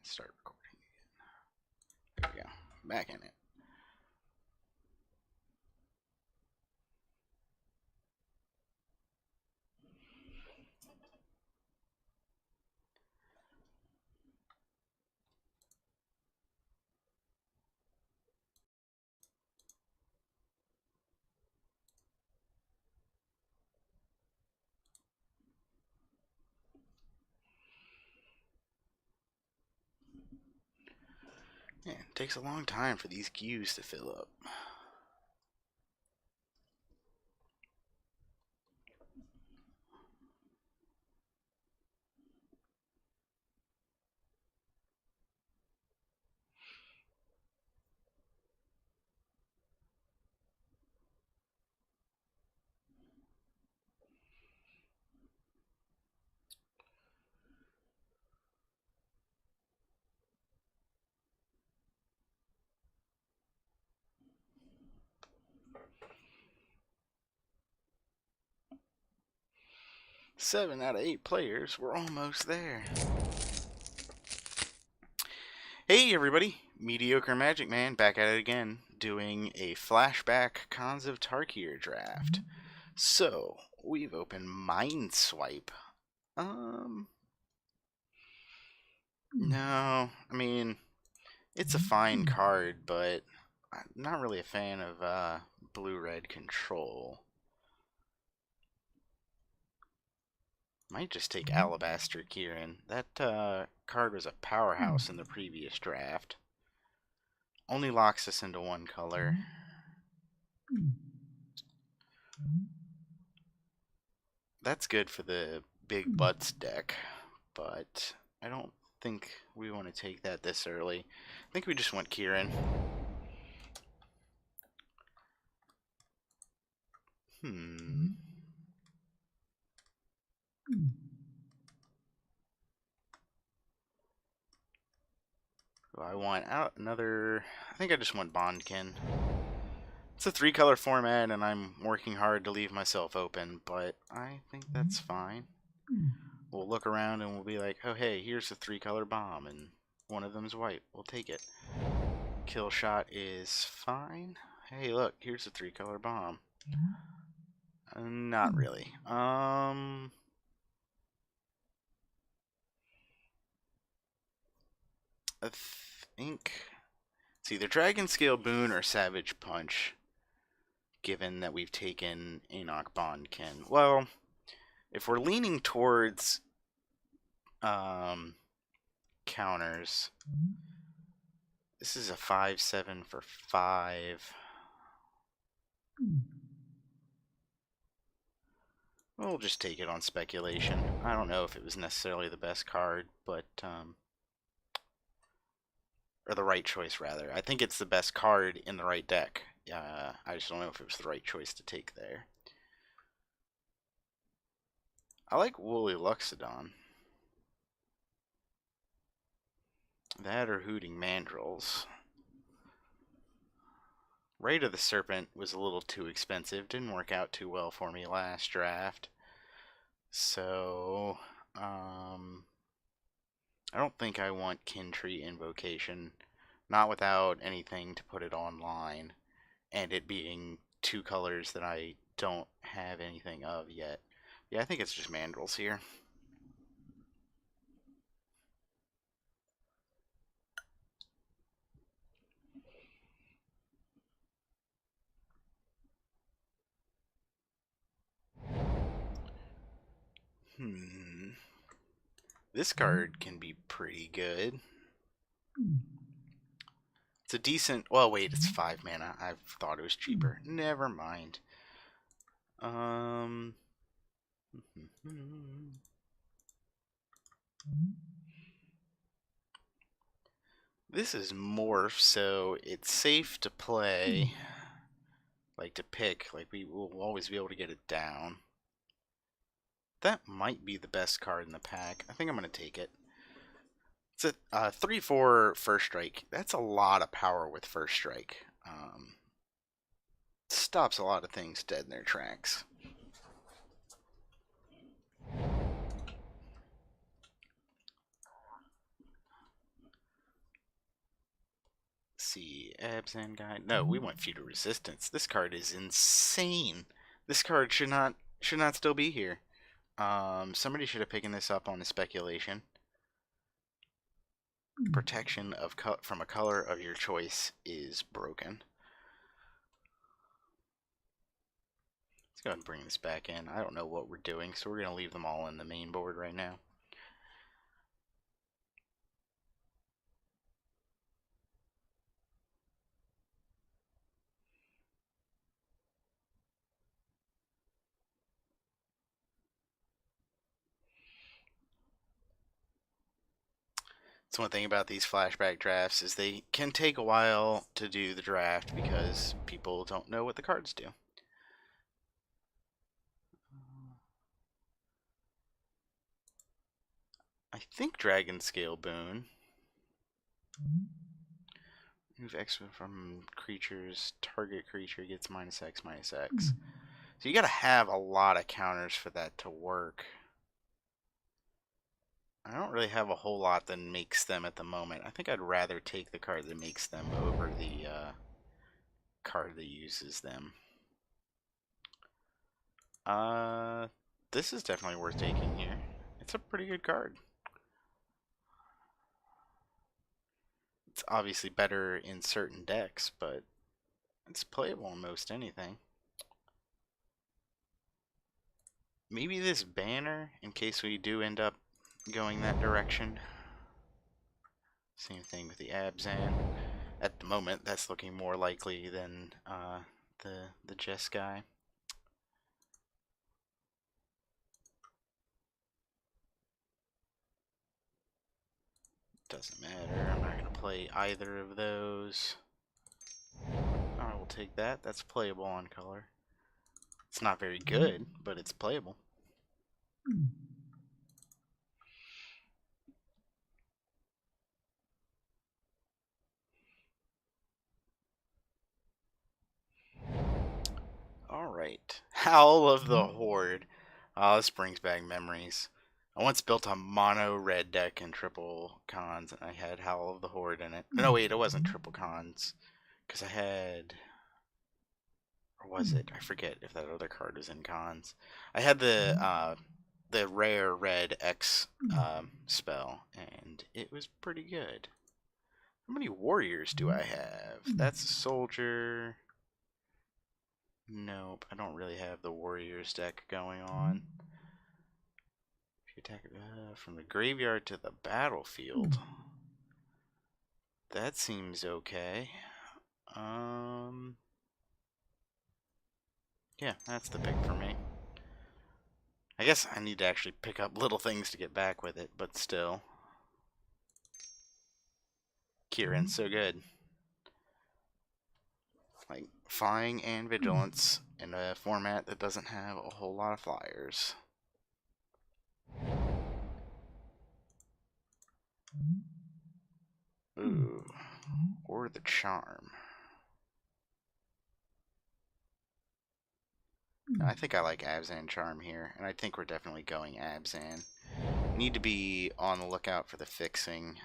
Start recording again. There we go. Back in it. Yeah, it takes a long time for these queues to fill up. 7 out of 8 players. We're almost there. Hey everybody, Mediocre Magic Man back at it again, doing a flashback Cons of Tarkir draft. So, we've opened Mind Swipe. No, I mean, it's a fine card, but I'm not really a fan of blue-red control. Might just take Alabaster Kieran. That card was a powerhouse in the previous draft. Only locks us into one color. That's good for the Big Butts deck, but I don't think we want to take that this early. I think we just want Kieran. I want out another. I think I just want Bondkin. It's a 3-color format, and I'm working hard to leave myself open, but I think that's fine. We'll look around and we'll be like, oh hey, here's a 3-color bomb, and one of them's white. We'll take it. Kill shot is fine. Hey, look, here's a 3-color bomb. Not really. I think it's either Dragon Scale Boon or Savage Punch, given that we've taken Enoch Bondkin. Well, if we're leaning towards counters, this is a 5/7 for 5. We'll just take it on speculation. I don't know if it was necessarily the best card, but or the right choice rather. I think it's the best card in the right deck. I just don't know if it was the right choice to take there. I like Woolly Luxodon. That or Hooting Mandrills. Raid of the Serpent was a little too expensive. Didn't work out too well for me last draft. So, I don't think I want Kintree Invocation. Not without anything to put it online. And it being 2 colors that I don't have anything of yet. Yeah, I think it's just Mandrills here. This card can be pretty good. It's a decent... Well, wait, it's 5 mana. I thought it was cheaper. Never mind. This is Morph, so it's safe to play. Like, to pick. Like, we will always be able to get it down. That might be the best card in the pack. I think I'm going to take it. It's a 3/4 first strike. That's a lot of power with first strike. Stops a lot of things dead in their tracks. see. Abzan guy. No, we want Feudal Resistance. This card is insane. This card should not still be here. Somebody should have picked this up on a speculation. Protection of from a color of your choice is broken. Let's go ahead and bring this back in. I don't know what we're doing, so we're going to leave them all in the main board right now. So one thing about these flashback drafts is they can take a while to do the draft because people don't know what the cards do. I think Dragon Scale Boon. Move X from creatures. Target creature gets -X/-X. So you gotta have a lot of counters for that to work. I don't really have a whole lot that makes them at the moment. I think I'd rather take the card that makes them over the card that uses them. This is definitely worth taking here. It's a pretty good card. It's obviously better in certain decks, but it's playable in most anything. Maybe this banner, in case we do end up going that direction. Same thing with the Abzan. At the moment, that's looking more likely than the Jess guy. Doesn't matter. I'm not going to play either of those. I will take that. That's playable on color. It's not very good, but it's playable. Alright. Howl of the Horde. Oh, this brings back memories. I once built a mono red deck in triple cons, and I had Howl of the Horde in it. No, wait, it wasn't triple cons. Because I had... Or was it? I forget if that other card was in cons. I had the rare red X spell, and it was pretty good. How many warriors do I have? That's a soldier. Nope, I don't really have the warriors deck going on. If you attack from the graveyard to the battlefield, that seems okay. Yeah, that's the pick for me. I guess I need to actually pick up little things to get back with it, but still. Kieran's so good. Like, Flying and Vigilance in a format that doesn't have a whole lot of flyers. Ooh. Or the Charm. I think I like Abzan Charm here, and I think we're definitely going Abzan. Need to be on the lookout for the fixing.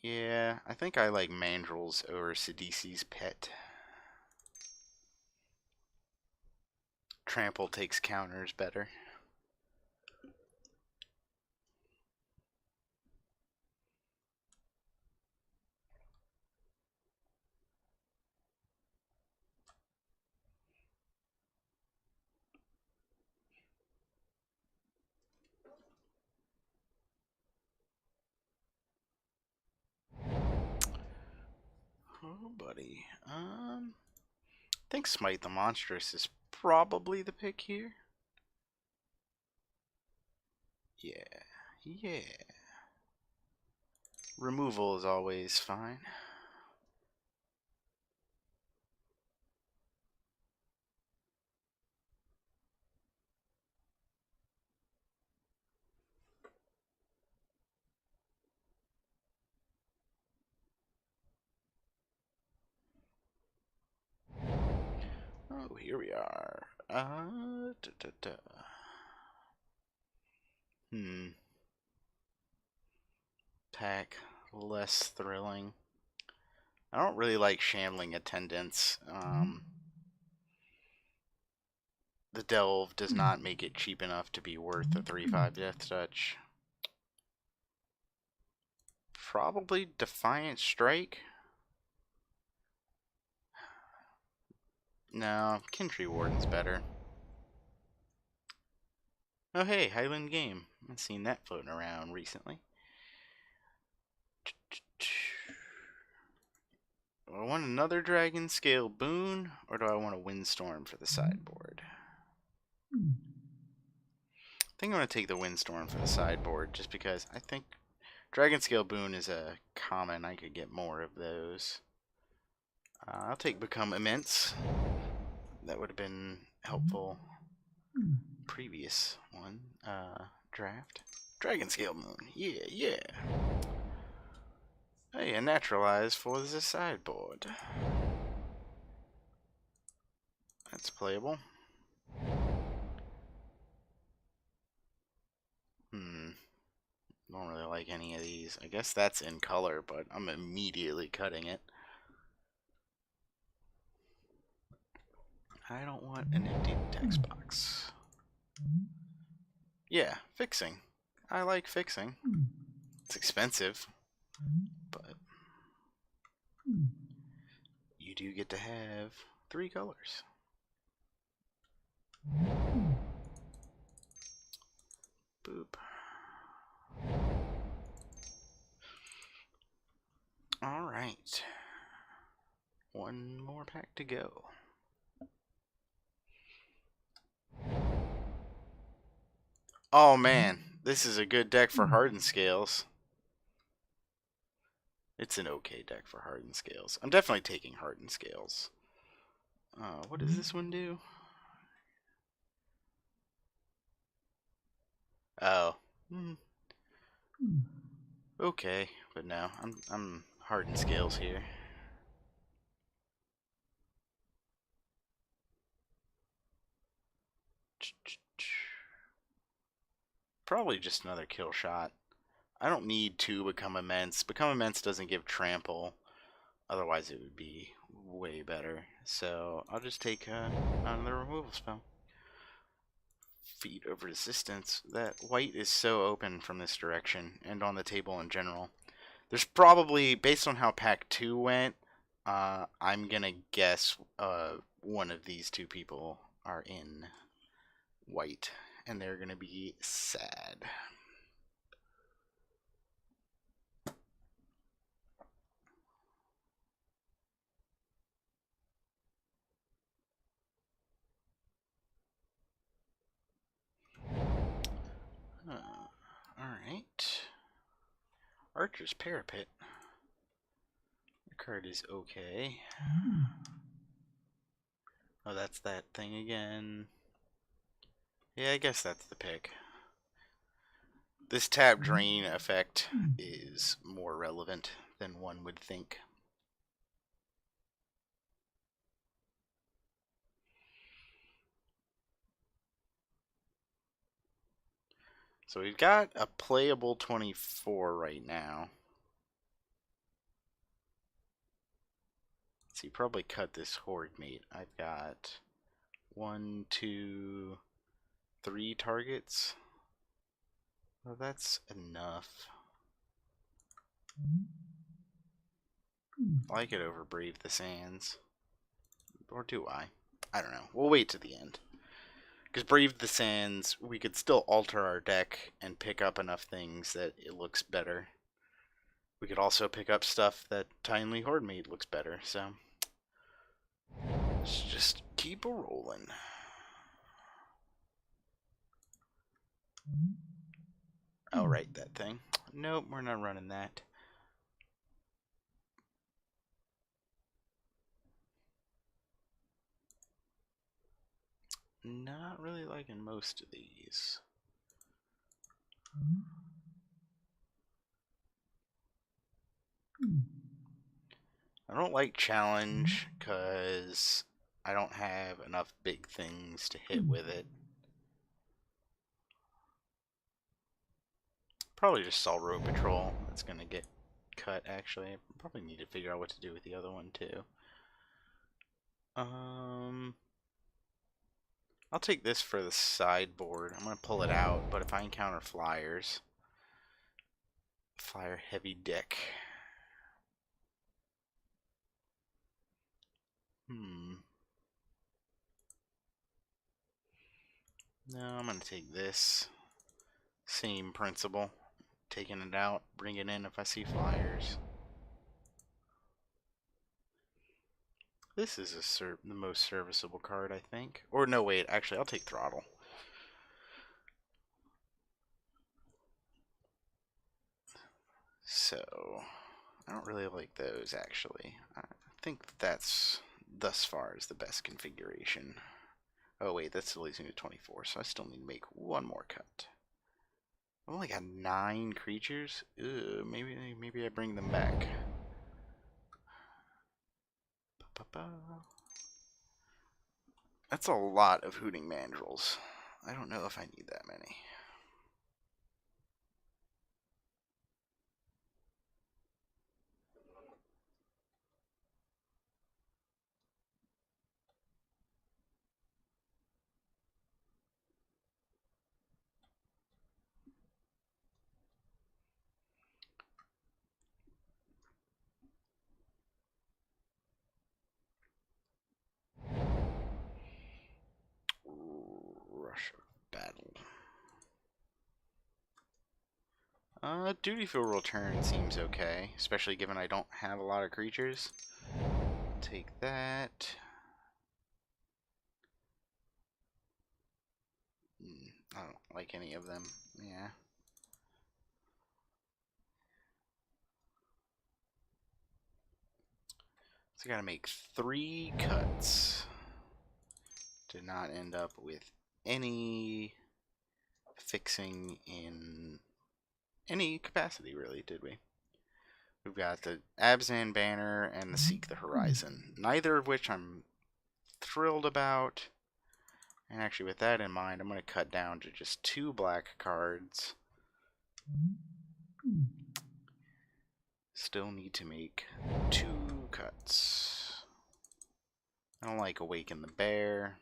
Yeah, I think I like Mandrels over Sidisi's Pet. Trample takes counters better. Oh, buddy. I think Smite the Monstrous is probably the pick here. Yeah. Removal is always fine. Oh, here we are. Pack less thrilling. I don't really like shambling attendants. The delve does not make it cheap enough to be worth a 3/5 death touch. Probably Defiant Strike. No, Kintry Warden's better. Oh hey, Highland Game. I've seen that floating around recently. Do I want another Dragon Scale Boon, or do I want a Windstorm for the sideboard? I think I'm going to take the Windstorm for the sideboard, just because I think Dragon Scale Boon is a common. I could get more of those. I'll take Become Immense. That would have been helpful. Previous one, draft. Dragon Scale Moon. Yeah, yeah. Hey, a Naturalize for the sideboard. That's playable. Don't really like any of these. I guess that's in color, but I'm immediately cutting it. I don't want an empty text box. Yeah, fixing. I like fixing. It's expensive, but you do get to have 3 colors. Boop. Alright. One more pack to go. Oh man, this is a good deck for Hardened Scales. It's an okay deck for Hardened Scales. I'm definitely taking Hardened Scales. What does this one do? Oh. Okay, but no, I'm Hardened Scales here. Probably just another kill shot. I don't need to Become Immense. Become Immense doesn't give trample. Otherwise it would be way better. So I'll just take another removal spell. Feat of Resistance. That white is so open from this direction and on the table in general. There's probably, based on how pack 2 went, I'm gonna guess one of these two people are in white, and they're gonna be sad. Alright. Archer's Parapet. The card is okay. Oh, that's that thing again. Yeah, I guess that's the pick. This tap drain effect is more relevant than one would think. So we've got a playable 24 right now. So you probably cut this Horde Mate. I've got 1, 2, 3 targets. Well, that's enough. I could over Brave the Sands. Or do I? I don't know. We'll wait to the end. Because Brave the Sands, we could still alter our deck and pick up enough things that it looks better. We could also pick up stuff that Timely Horde Mate looks better, so let's just keep a rolling. Oh, right, that thing. Nope, we're not running that. Not really liking most of these. I don't like challenge because I don't have enough big things to hit with it. probably just Salt Road Patrol that's gonna get cut, actually. I probably need to figure out what to do with the other one, too. I'll take this for the sideboard. I'm gonna pull it out, but if I encounter flyers... Flyer heavy deck. No, I'm gonna take this. Same principle. Taking it out, bring it in if I see flyers. This is the most serviceable card, I think. Or no, wait, actually, I'll take Throttle. So, I don't really like those, actually. I think that's, thus far, is the best configuration. Oh, wait, that's still leaves me to 24, so I still need to make one more cut. I've only got 9 creatures. Ugh, maybe I bring them back. That's a lot of Hooting Mandrills. I don't know if I need that many. Rush of Battle. Dutiful Return seems okay, especially given I don't have a lot of creatures. Take that. I don't like any of them. Yeah. So I gotta make 3 cuts to not end up with any fixing in any capacity, really, did we? We've got the Abzan Banner and the Seek the Horizon, neither of which I'm thrilled about. And actually, with that in mind, I'm going to cut down to just 2 black cards. Still need to make 2 cuts. I don't like Awaken the Bear.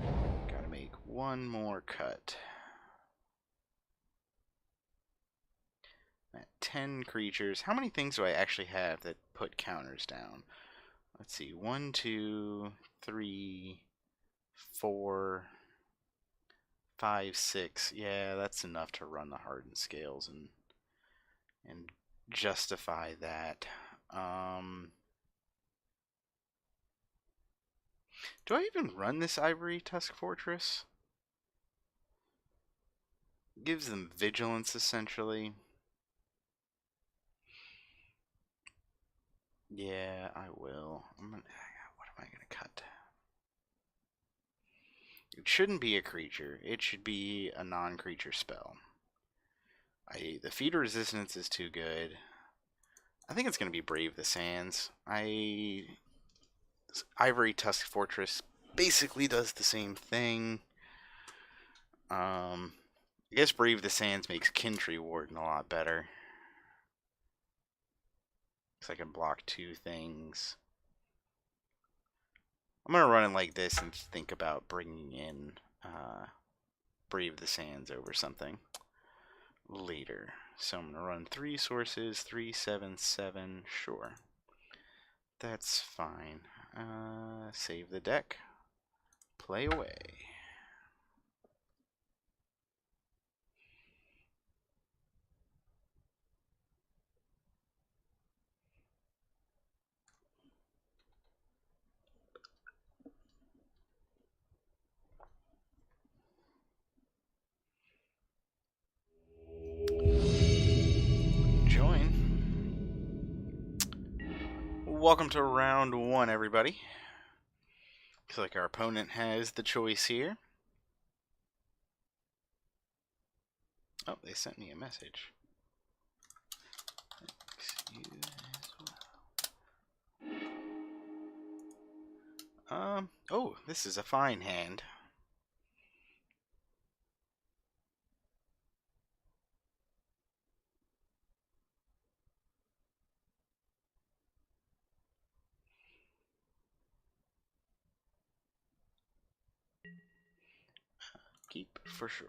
Gotta make 1 more cut. At 10 creatures. How many things do I actually have that put counters down? Let's see. 1, 2, 3, 4, 5, 6. Yeah, that's enough to run the hardened scales and justify that. Do I even run this Ivory Tusk Fortress? Gives them vigilance, essentially. Yeah, I will. What am I gonna cut? It shouldn't be a creature. It should be a non-creature spell. The feed resistance is too good. I think it's gonna be Brave the Sands. Ivory Tusk Fortress basically does the same thing. I guess Brave the Sands makes Kintree Warden a lot better. Because I can block 2 things. I'm going to run it like this and think about bringing in Brave the Sands over something later. So I'm going to run 3 sources, 3, 7, 7. Sure. That's fine. Save the deck. Play away. Welcome to round 1, everybody. Looks like our opponent has the choice here. Oh, they sent me a message. Oh, this is a fine hand. Keep for sure.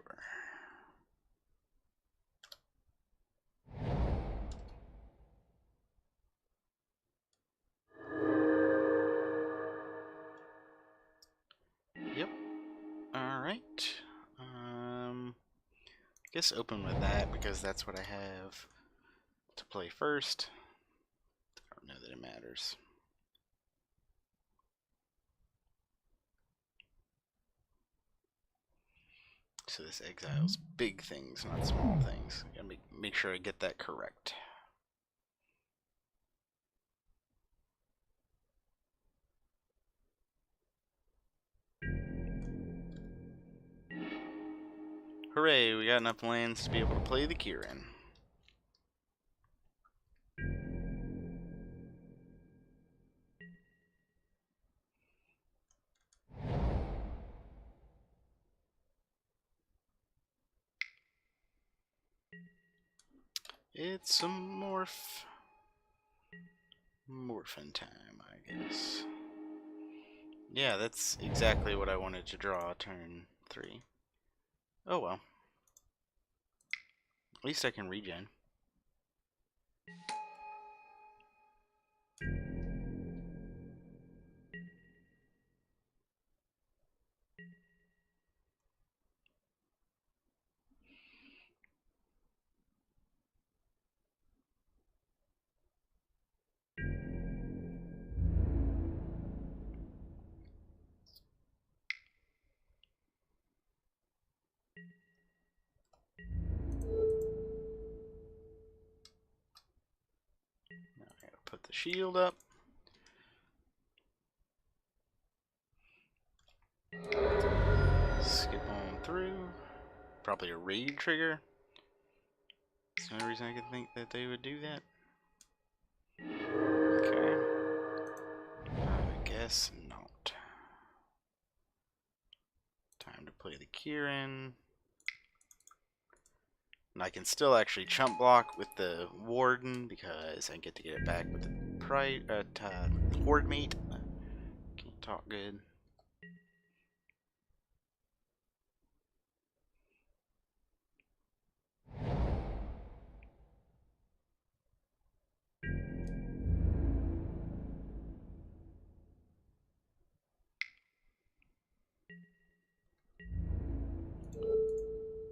Yep. Alright. Guess open with that because that's what I have to play first. I don't know that it matters. So this exiles big things, not small things. I gotta make sure I get that correct. Hooray, we got enough lands to be able to play the Kieran. It's a morphin time, I guess. Yeah, that's exactly what I wanted to draw turn 3. Oh well. At least I can regen. Now I gotta put the shield up. Skip on through. Probably a raid trigger. That's the only reason I could think that they would do that. Okay. I guess not. Time to play the Kieran. And I can still actually chump block with the Warden because I get to get it back with the Horde Mate. Can't talk good.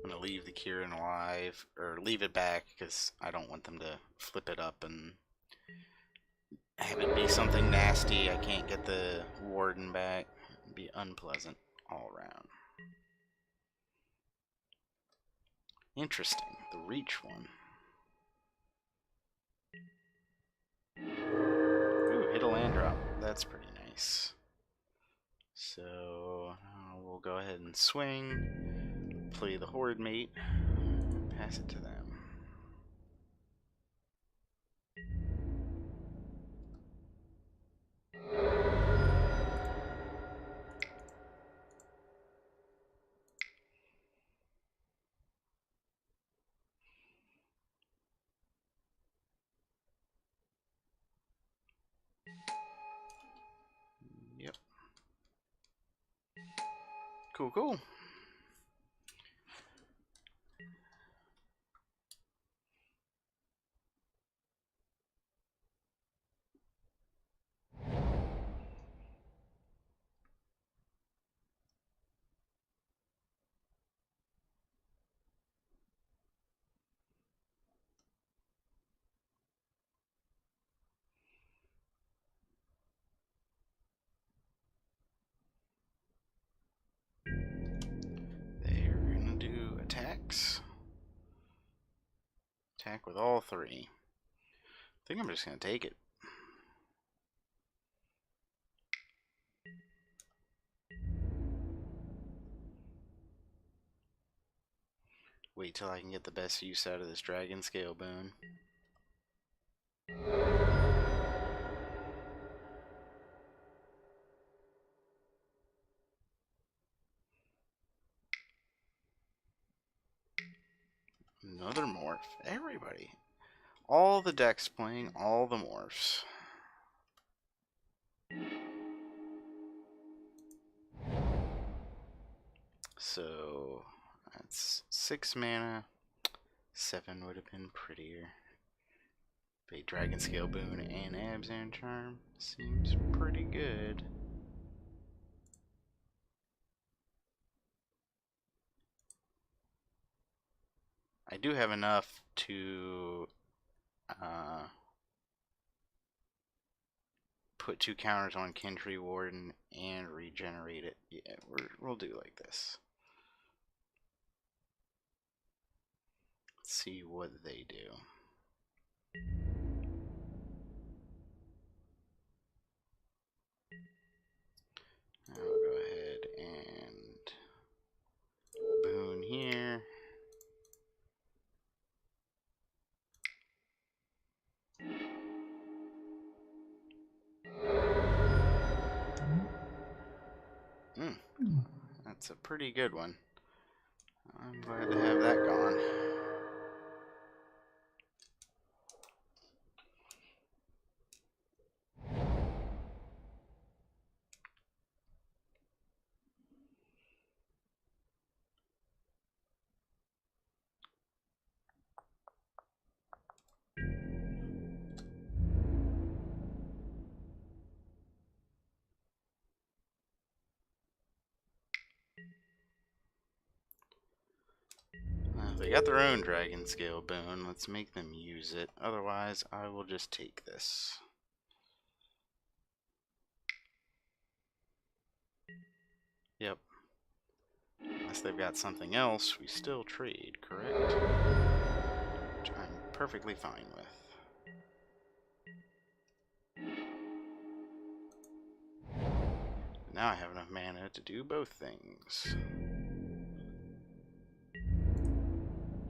I'm gonna leave the Kieran alive, or leave it back, because I don't want them to flip it up and have it be something nasty. I can't get the Warden back. It'd be unpleasant all around. Interesting, the Reach one. Ooh, hit a land drop. That's pretty nice. So we'll go ahead and swing, play the Horde Mate, pass it to them. Yep. Cool, cool. They're gonna do attacks. Attack with all 3. I think I'm just gonna take it. Wait till I can get the best use out of this Dragon Scale boon. Another morph. Everybody. All the decks playing all the morphs. So that's 6 mana. 7 would have been prettier. Bait Dragon Scale Boon and Abzan Charm seems pretty good. I do have enough to put 2 counters on Kintree Warden and regenerate it. Yeah, we'll do like this. Let's see what they do. I'll go ahead and boon here. That's a pretty good one. I'm glad to have that gone. They got their own Dragon Scale Boon. Let's make them use it. Otherwise, I will just take this. Yep. Unless they've got something else, we still trade, correct? Which I'm perfectly fine with. Now I have enough mana to do both things.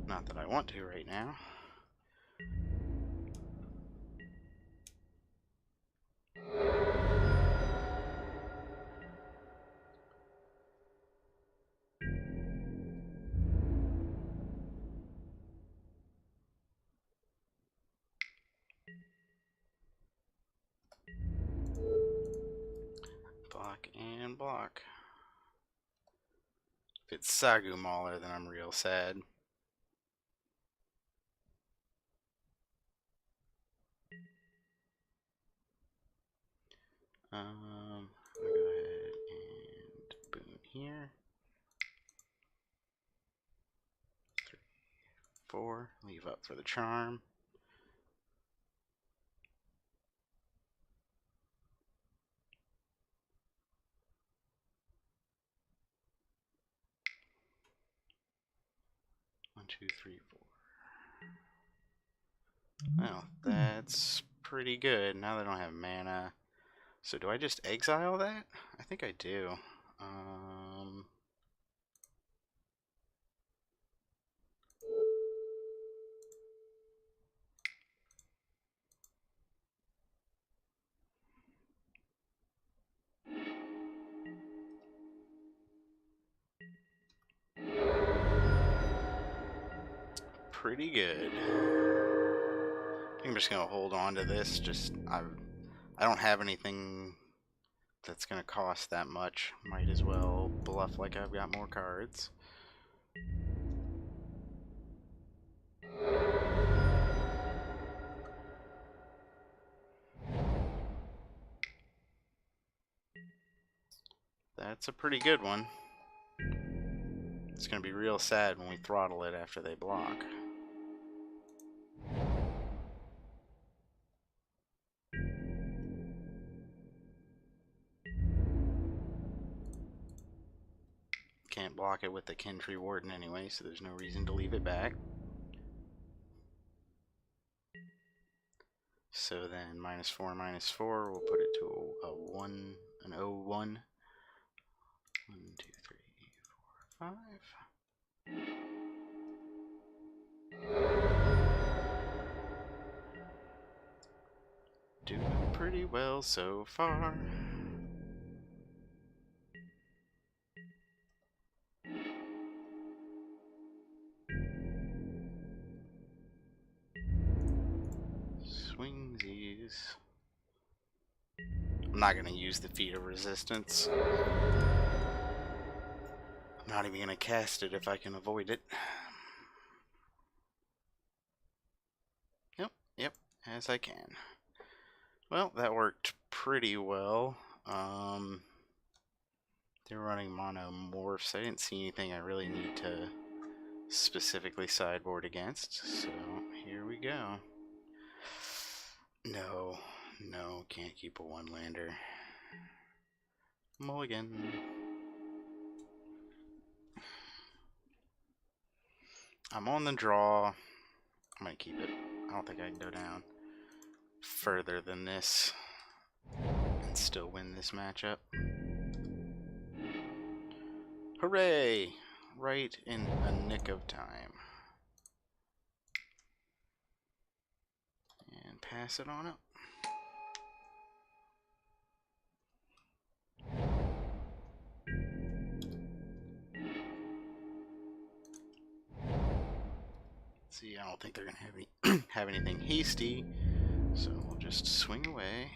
Not that I want to right now. Block and block. If it's Sagu Mauler, then I'm real sad. I'll go ahead and boon here. 3, 4. Leave up for the charm. One, 2, 3, 4. Well, that's pretty good. Now they don't have mana. So do I just exile that? I think I do. Pretty good. I think I'm just gonna hold on to this. I don't have anything that's gonna cost that much. Might as well bluff like I've got more cards. That's a pretty good one. It's gonna be real sad when we throttle it after they block. Can't block it with the Kintree Warden anyway, so there's no reason to leave it back. So then -4, -4, we'll put it to a 1, an 0-1. 1, 2, 3, 4, 5. Doing pretty well so far. Swingsies. I'm not going to use the Feat of Resistance. Not even gonna cast it if I can avoid it. Yep, as I can. Well, that worked pretty well. They're running monomorphs. I didn't see anything I really need to specifically sideboard against, so here we go. No, can't keep a one-lander. Mulligan. I'm on the draw. I'm gonna keep it. I don't think I can go down further than this and still win this matchup. Hooray! Right in a nick of time. And pass it on up. See, I don't think they're gonna have any have anything hasty, so we'll just swing away.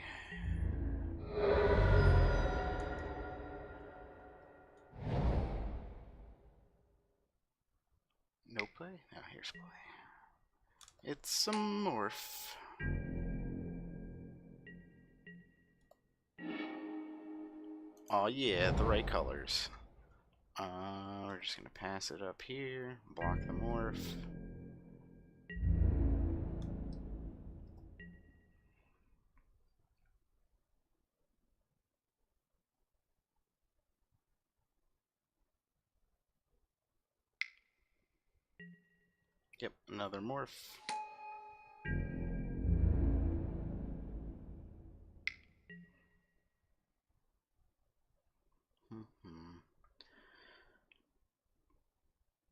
No play? Now here's play. It's a morph. Oh yeah, the right colors. We're just gonna pass it up here, block the morph. Yep, another morph.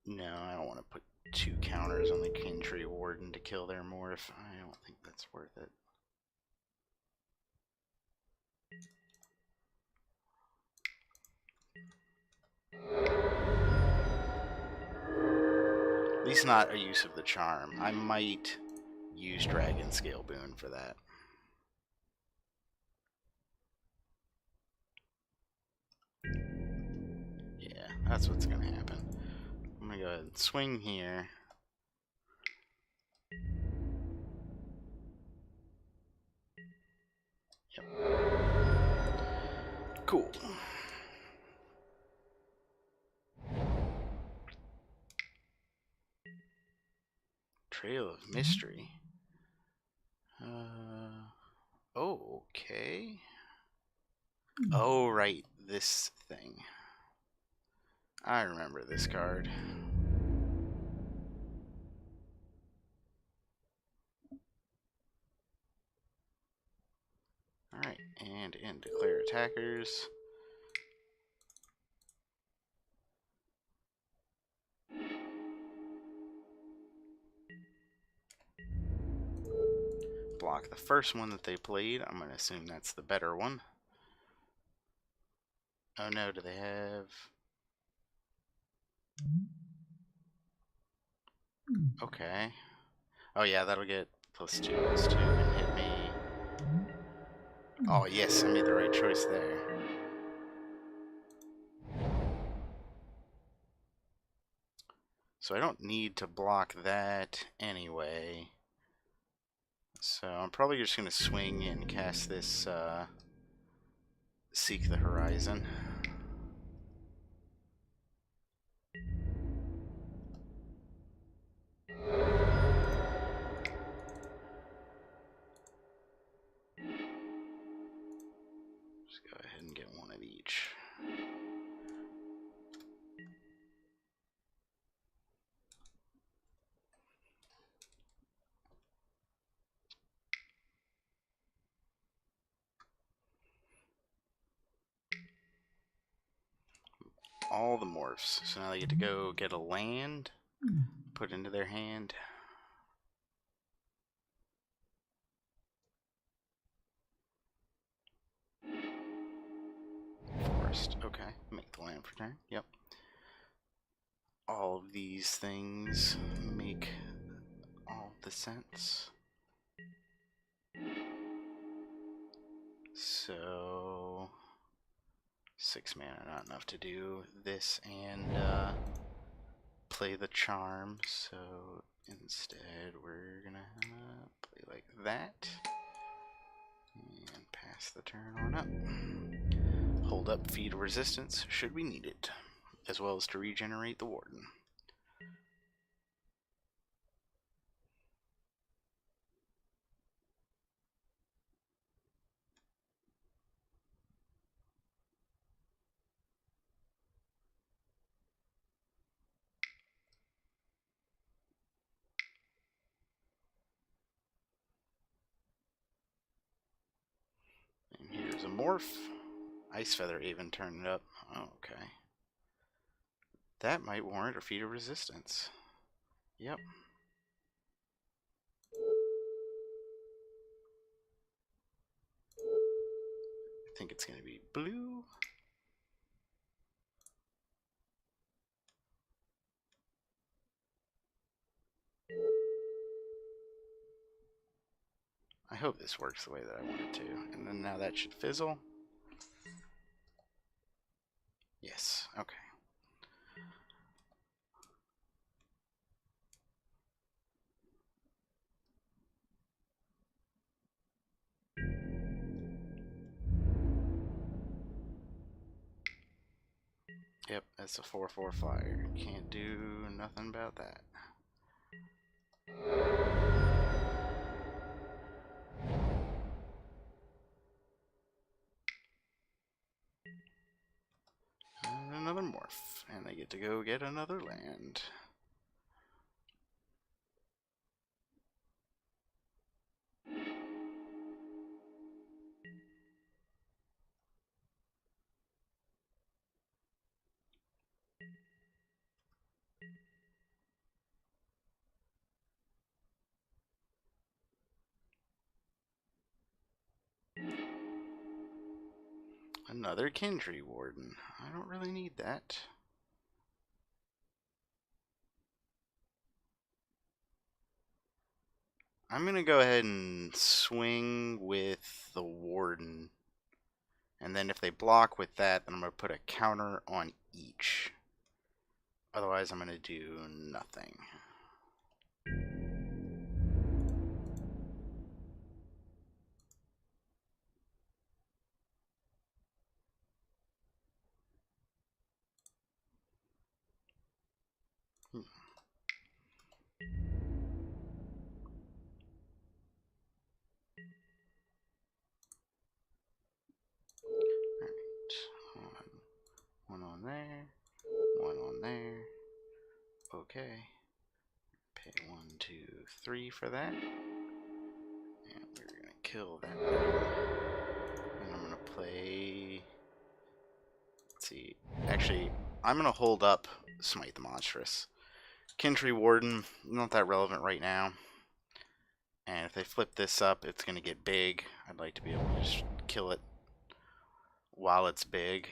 No, I don't want to put 2 counters on the Kintree Warden to kill their morph. I don't think that's worth it. At least not a use of the charm. I might use Dragon Scale Boon for that. Yeah, that's what's gonna happen. I'm gonna go ahead and swing here. Yep. Cool. Trail of Mystery. Okay. Oh, right, this thing. I remember this card. Alright, and end declare attackers. Block the first one that they played. I'm going to assume that's the better one. Oh no, do they have... Okay. Oh yeah, that'll get +2/+2 and hit me. Oh yes, I made the right choice there. So I don't need to block that anyway. So I'm probably just going to swing and cast this Seek the Horizon. Just go ahead and get one of each. All the morphs. So now they get to go get a land, put into their hand. Forest. Okay, make the land for turn. Yep. All of these things make all the sense. So 6 mana, not enough to do this and play the charm, so instead we're gonna play like that and pass the turn on up. Hold up feed resistance should we need it, as well as to regenerate the warden. And here's a morph. Ice Feather even turned it up. Oh, okay. That might warrant a feat of resistance. Yep. I think it's going to be blue. I hope this works the way that I want it to. And then now that should fizzle. Yes, okay. Yep, that's a 4/4 flyer. Can't do nothing about that. And another morph. And they get to go get another land. Another Kindry Warden. I don't really need that. I'm going to go ahead and swing with the Warden. And then if they block with that, then I'm going to put a counter on each. Otherwise, I'm going to do nothing. One on there, one on there. Okay. Pay 1, 2, 3 for that. And we're gonna kill that. And I'm gonna play. Let's see. Actually, I'm gonna hold up Smite the Monstrous. Kindry Warden, not that relevant right now. And if they flip this up, it's gonna get big. I'd like to be able to just kill it while it's big.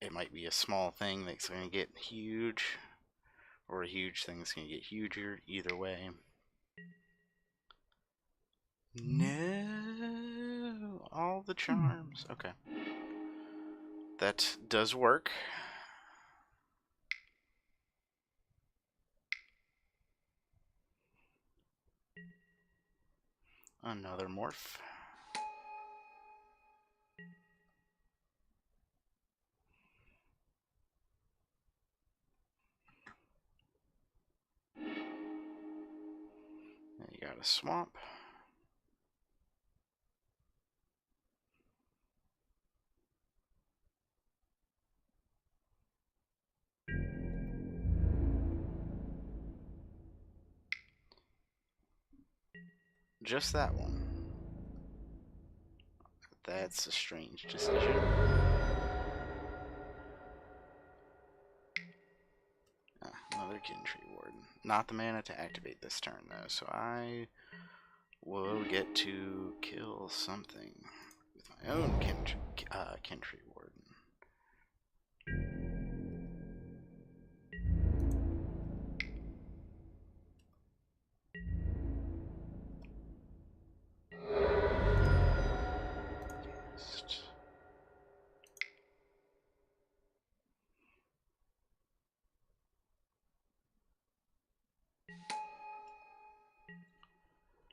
It might be a small thing that's going to get huge, or a huge thing that's going to get huger. Either way. No, all the charms. Okay, that does work. Another morph. Then you got a swamp. Just that one. That's a strange decision. Another Kindry Warden. Not the mana to activate this turn, though, so I will get to kill something with my own Kindry Warden.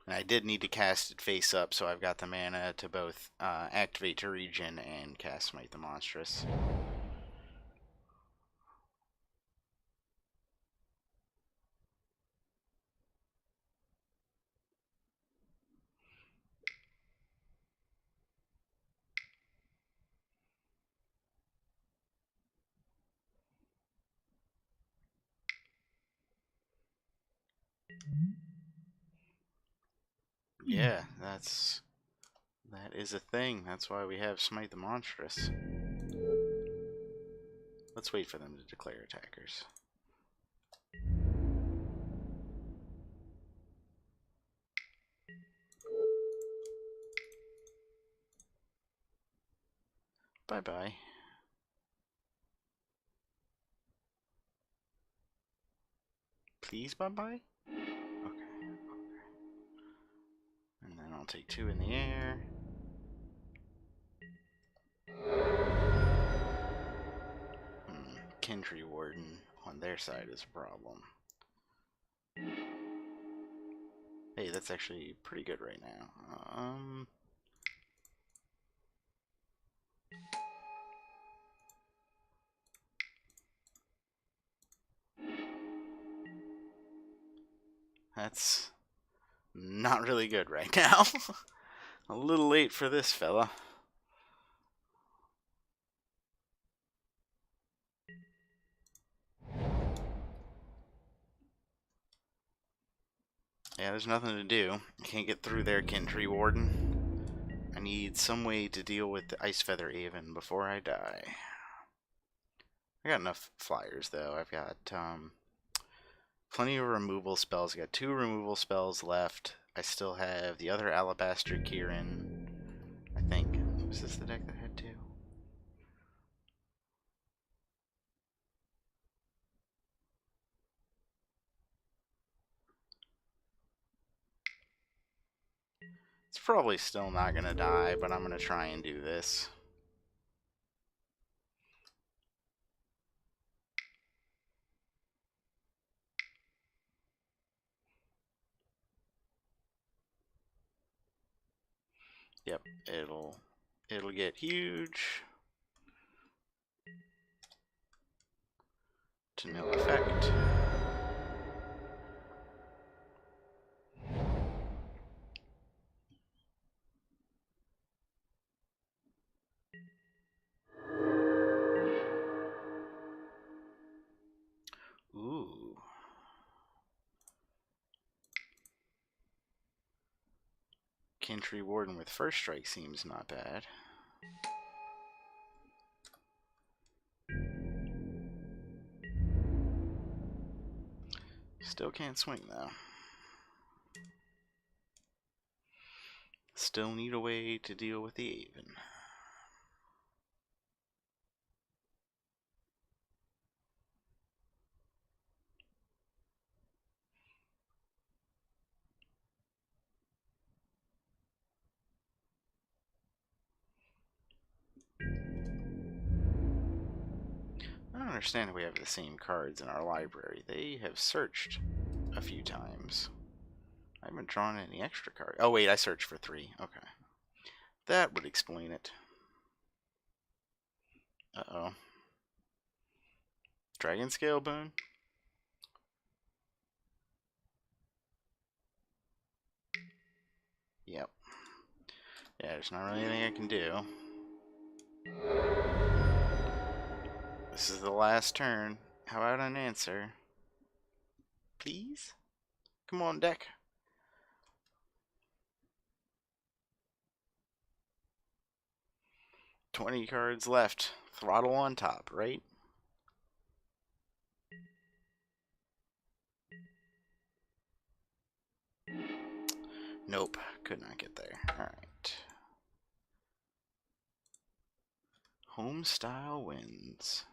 And I did need to cast it face up, so I've got the mana to both activate to regen and cast Smite the Monstrous. Yeah, that is a thing. That's why we have Smite the Monstrous. Let's wait for them to declare attackers. Bye-bye. Please bye-bye? Okay. And then I'll take 2 in the air. Kindry Warden on their side is a problem. Hey, that's actually pretty good right now. That's not really good right now. A little late for this fella. Yeah, there's nothing to do. I can't get through their Kindry Warden. I need some way to deal with the Ice Feather Aven before I die. I got enough flyers, though. I've got plenty of removal spells. I got 2 removal spells left. I still have the other Alabaster Kieran. I think. Was this the deck that had 2? It's probably still not going to die, but I'm going to try and do this. Yep, it'll get huge. To no effect. Ooh. Kindry Warden with first strike seems not bad. Still can't swing though. Still need a way to deal with the Aven. I don't understand if we have the same cards in our library. They have searched a few times. I haven't drawn any extra cards. Oh wait, I searched for 3. Okay. That would explain it. Uh-oh. Dragon Scale Boon? Yep. Yeah, there's not really anything I can do. This is the last turn. How about an answer? Please? Come on, deck. $20 cards left. Throttle on top, right? Nope, could not get there. Alright. Home style wins.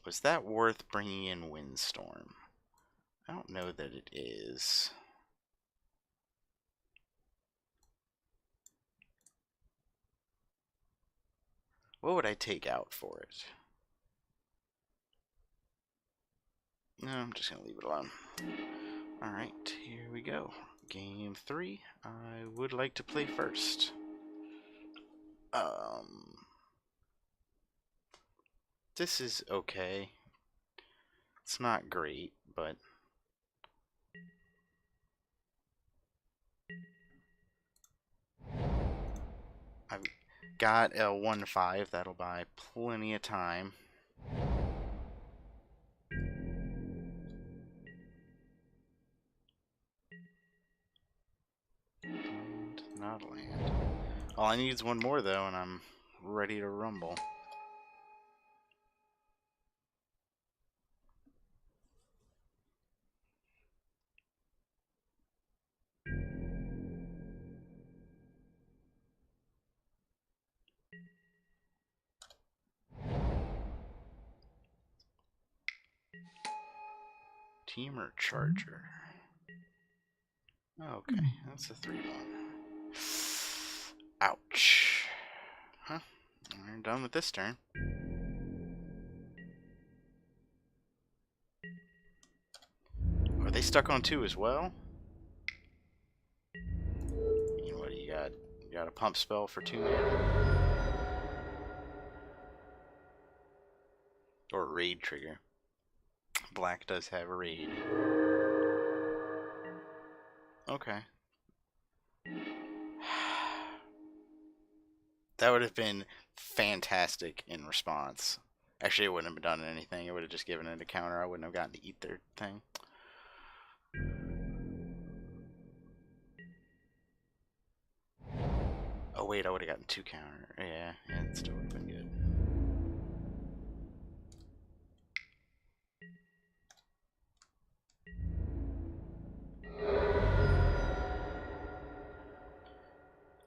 Was that worth bringing in Windstorm? I don't know that it is. What would I take out for it? No, I'm just gonna leave it alone. Alright, here we go. Game 3. I would like to play first. This is okay. It's not great, but I've got a 1-5. That'll buy plenty of time. And not land. All I need is one more, though, and I'm ready to rumble. Teamer Charger. Okay, that's a 3-1. Ouch. Huh. We're done with this turn. Are they stuck on 2 as well? You know what do you got? You got a pump spell for 2 mana? Or raid trigger. Black does have a raid. Okay. That would have been fantastic in response. Actually, it wouldn't have done anything. It would have just given it a counter. I wouldn't have gotten to eat their thing. Oh, wait, I would have gotten 2 counter. Yeah, it still would have been good.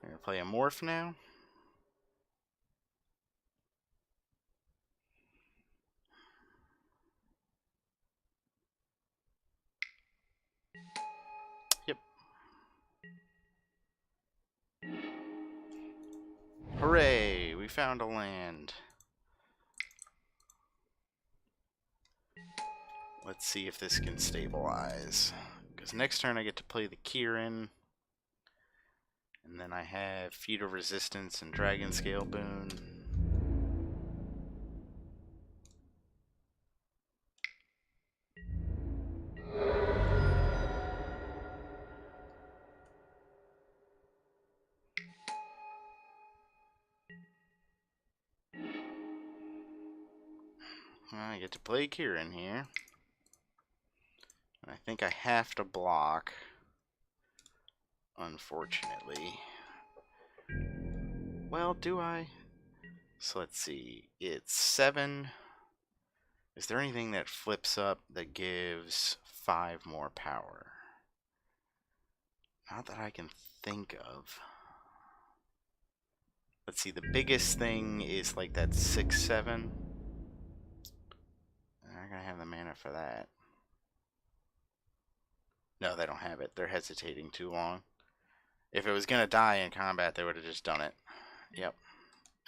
I'm going to play a morph now. Yep. Hooray! We found a land. Let's see if this can stabilize. Because next turn I get to play the Kieran. And then I have Feat of Resistance and Dragon Scale Boon. I get to play Kieran here. And I think I have to block, unfortunately. Well, do I? So let's see. It's 7. Is there anything that flips up that gives 5 more power? Not that I can think of. Let's see, the biggest thing is like that 6-7. They're not gonna have the mana for that. No, they don't have it. They're hesitating too long. If it was gonna die in combat, they would have just done it. Yep.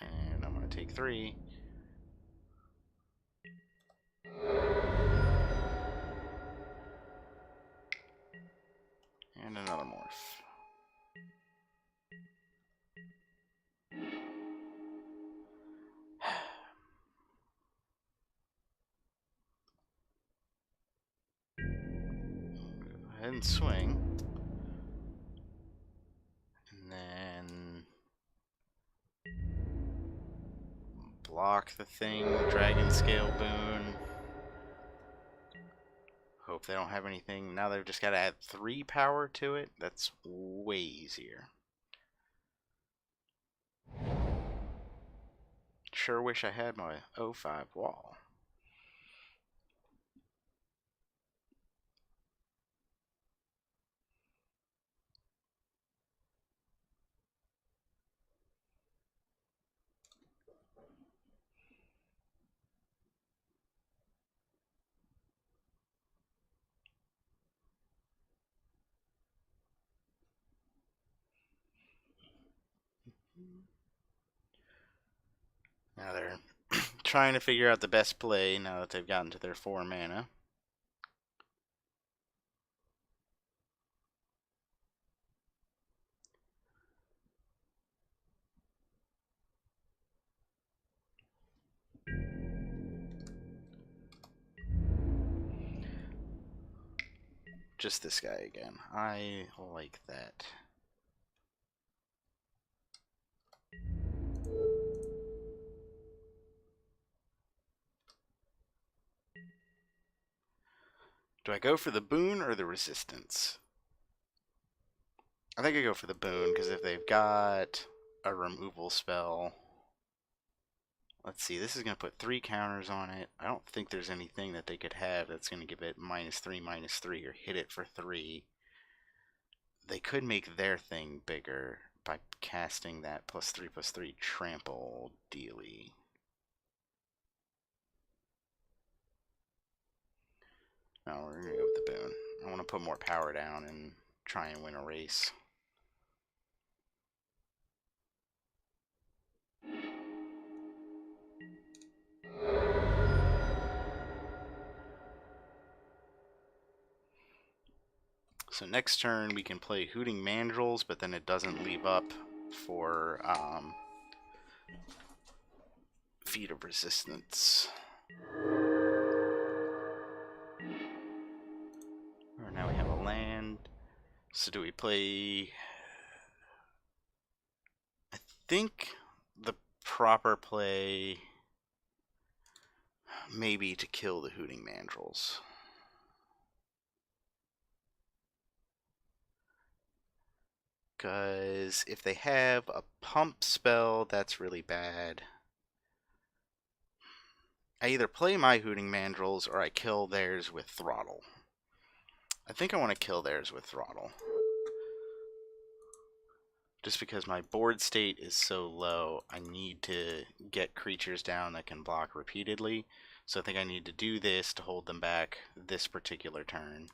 And I'm gonna take 3. And another morph. Go ahead and swing. And then block the thing, Dragon Scale Boon. Hope they don't have anything. Now they've just got to add 3 power to it. That's way easier. Sure wish I had my 05 wall. Now they're trying to figure out the best play now that they've gotten to their 4 mana. just this guy again. I like that. Do I go for the boon or the resistance? I think I go for the boon, because if they've got a removal spell... Let's see, this is going to put 3 counters on it. I don't think there's anything that they could have that's going to give it -3/-3, or hit it for 3. They could make their thing bigger by casting that +3/+3 trample dealy. No, we're going to go with the boon. I want to put more power down and try and win a race. So next turn we can play Hooting Mandrills, but then it doesn't leave up for Feat of Resistance. Now we have a land. So do we play... I think the proper play maybe to kill the Hooting Mandrills. Because if they have a pump spell, that's really bad. I either play my Hooting Mandrills or I kill theirs with Throttle. I think I want to kill theirs with Throttle. Just because my board state is so low, I need to get creatures down that can block repeatedly. So I think I need to do this to hold them back this particular turn.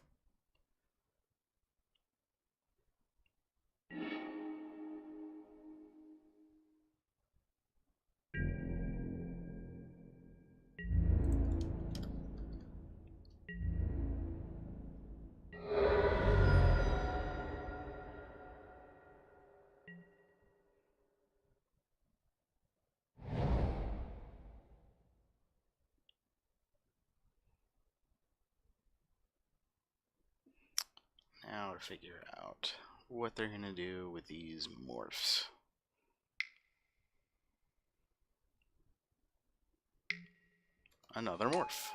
Now to figure out what they're going to do with these morphs. Another morph.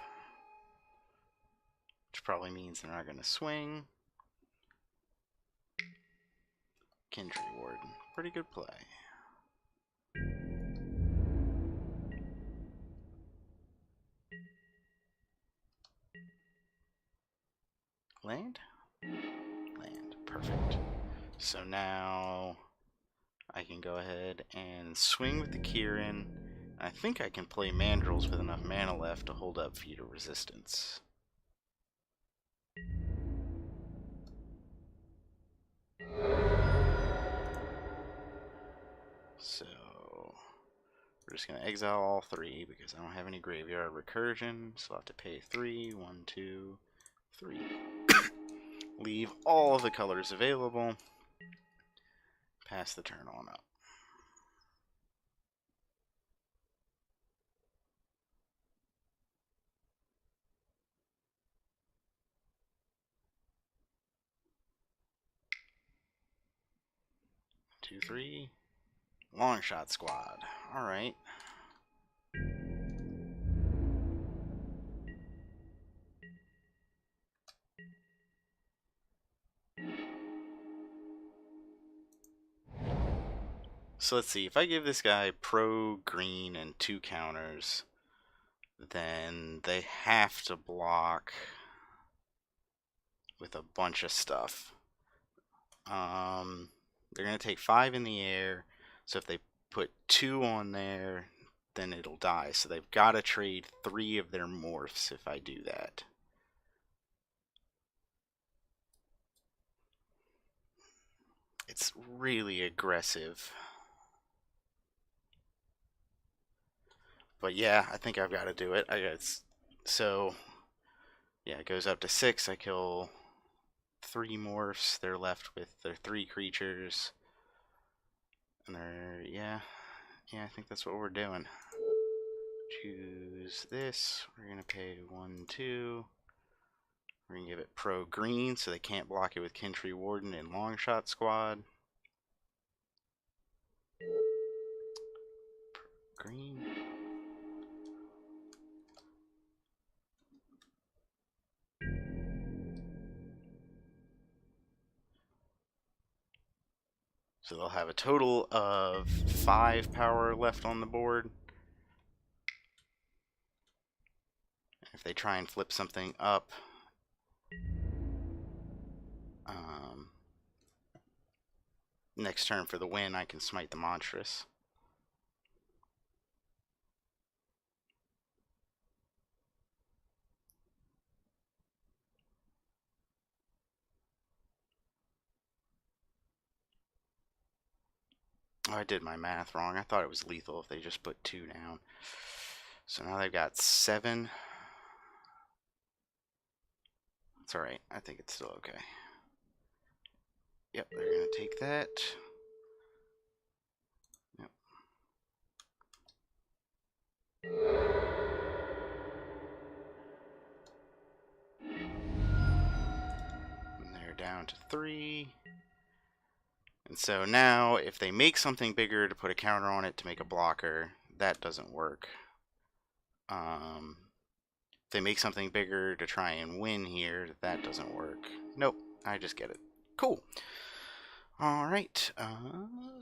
Which probably means they're not going to swing. Kindred Warden. Pretty good play. Land? Land. Perfect. So now I can go ahead and swing with the Kieran. I think I can play Mandrills with enough mana left to hold up Feat of Resistance. So we're just going to exile all 3 because I don't have any graveyard recursion. So I'll have to pay 3. 1, 2, 3. Leave all of the colors available. Pass the turn on up. Two, 3. Long shot squad. Alright. So let's see, if I give this guy pro green and 2 counters, then they have to block with a bunch of stuff. They're going to take 5 in the air, so if they put 2 on there, then it'll die. So they've got to trade 3 of their morphs if I do that. It's really aggressive. But yeah, I think I've got to do it. So yeah, it goes up to 6. I kill 3 morphs. They're left with their 3 creatures. And yeah, I think that's what we're doing. Choose this. We're gonna pay 1, 2. We're going to give it Pro Green so they can't block it with Kintry Warden and Longshot Squad. Green. So they'll have a total of 5 power left on the board. If they try and flip something up, next turn for the win, I can smite the Monstrous. Oh, I did my math wrong. I thought it was lethal if they just put 2 down. So now they've got 7. It's alright. I think it's still okay. Yep, they're going to take that. Yep. And they're down to 3. And so now, if they make something bigger to put a counter on it to make a blocker, that doesn't work. If they make something bigger to try and win here, that doesn't work. Nope, I just get it. Cool. Alright,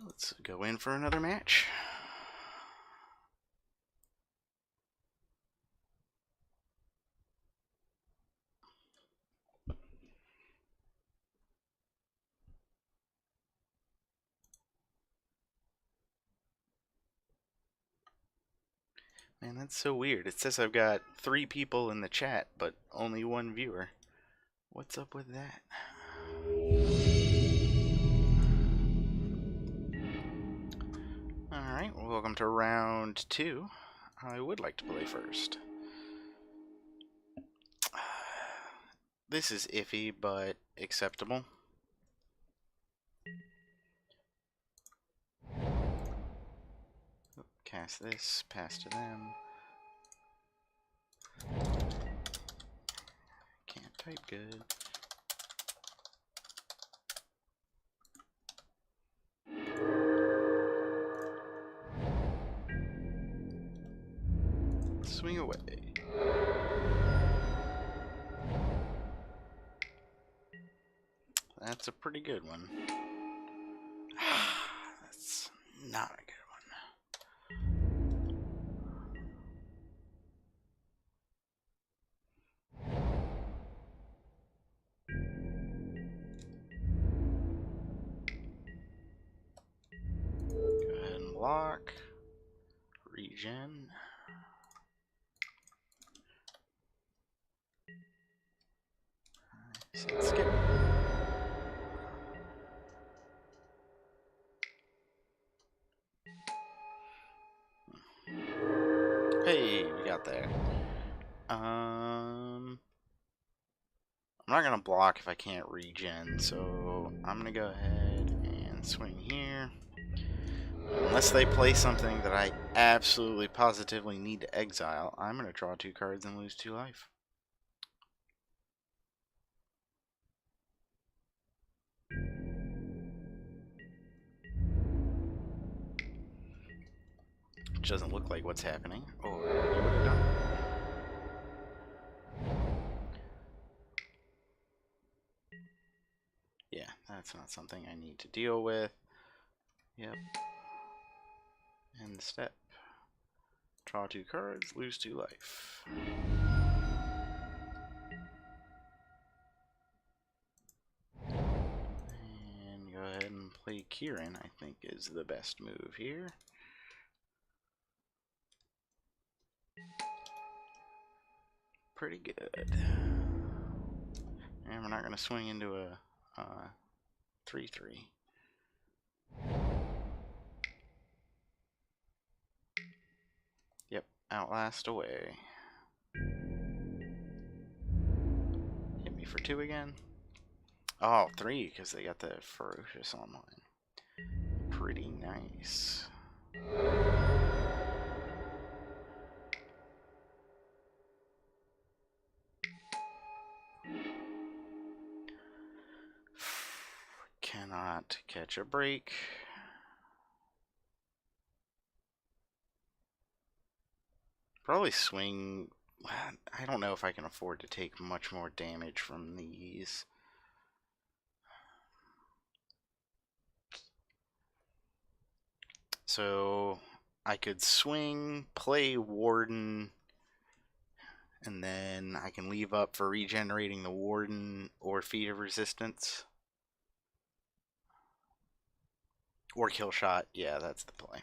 let's go in for another match. Man, that's so weird. It says I've got 3 people in the chat, but only 1 viewer. What's up with that? Alright, well, welcome to round 2. I would like to play first. This is iffy, but acceptable. Cast this, pass to them. Can't type good. Swing away. That's a pretty good one. That's not a good one. Go ahead and block. Regen. Skip. Hey, we got there. I'm not gonna block if I can't regen, so I'm gonna go ahead and swing here. Unless they play something that I absolutely positively need to exile, I'm gonna draw 2 cards and lose 2 life. Which doesn't look like what's happening. Or you would have done. Yeah, that's not something I need to deal with. Yep. End step. Draw 2 cards, lose 2 life. And go ahead and play Kieran, I think is the best move here. Pretty good. And we're not going to swing into a 3/3. Yep, Outlast away. Hit me for 2 again. Oh, 3 because they got the Ferocious online. Pretty nice. got to catch a break. Probably swing. I don't know if I can afford to take much more damage from these. So I could swing, play Warden, and then I can leave up for regenerating the Warden or Feat of Resistance. Or Kill Shot. Yeah, that's the play.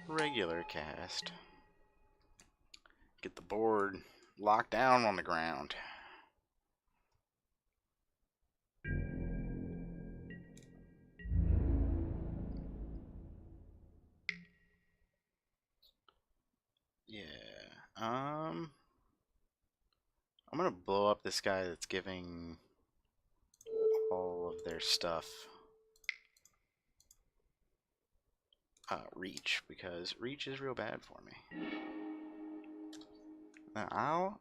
Regular cast. Get the board locked down on the ground. Yeah. I'm gonna blow up this guy that's giving all of their stuff reach, because reach is real bad for me. Now I'll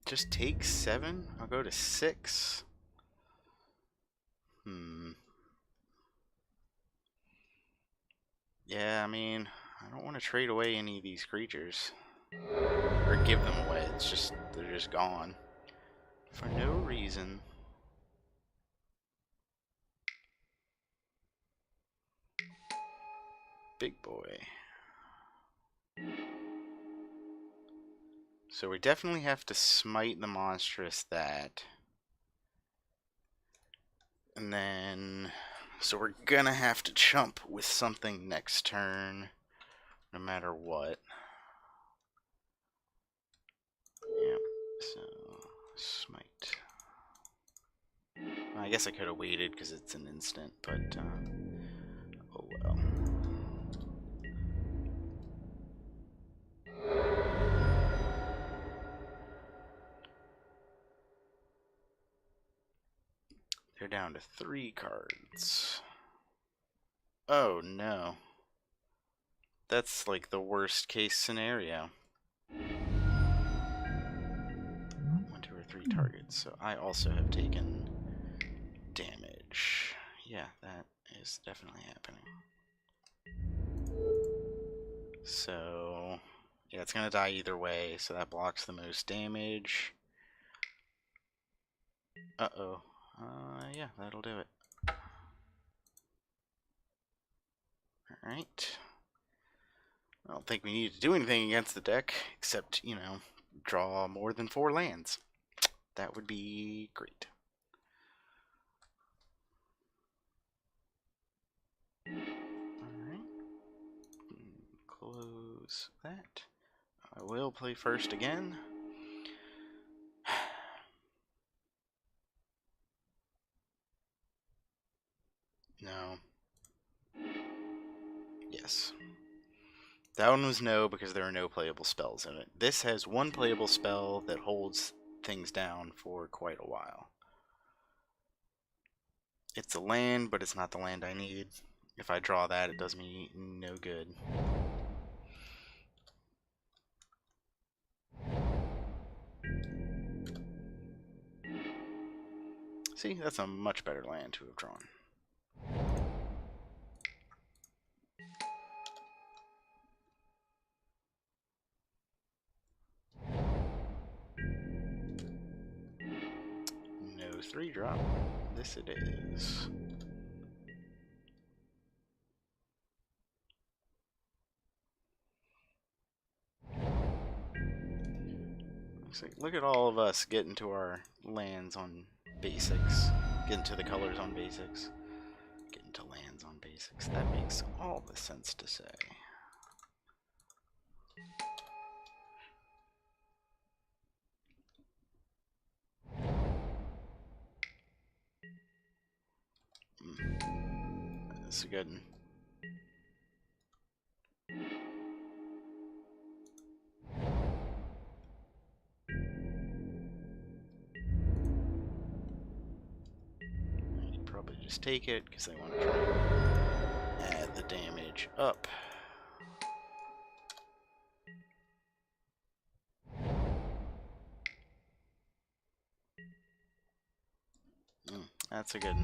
just take 7. I'll go to 6. Yeah, I mean, I don't want to trade away any of these creatures. Or give them away. It's just, they're just gone. For no reason. Big boy. So we definitely have to smite the monstrous that. And then, so we're gonna have to chump with something next turn, no matter what. Yep, so, smite. I guess I could have waited because it's an instant, but, oh well. They're down to 3 cards. Oh no. That's like the worst case scenario. 1, 2, or 3 targets. So I also have taken damage. Yeah, that is definitely happening. So, yeah, it's gonna die either way, so that blocks the most damage. Uh-oh. Yeah, that'll do it. Alright. I don't think we need to do anything against the deck, except, you know, draw more than 4 lands. That would be great. Alright. Close that. I will play first again. No. Yes. That one was no, because there are no playable spells in it. This has 1 playable spell that holds things down for quite a while. It's a land, but it's not the land I need. If I draw that, it does me no good. See, that's a much better land to have drawn. No 3-drop. This it is. Look at all of us getting to our lands on basics. Getting to the colors on basics. Getting to lands on basics. That makes all the sense to say. That's a good one. You probably just take it because they want to try and add the damage up. That's a good.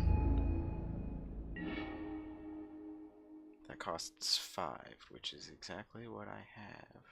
That costs 5, which is exactly what I have.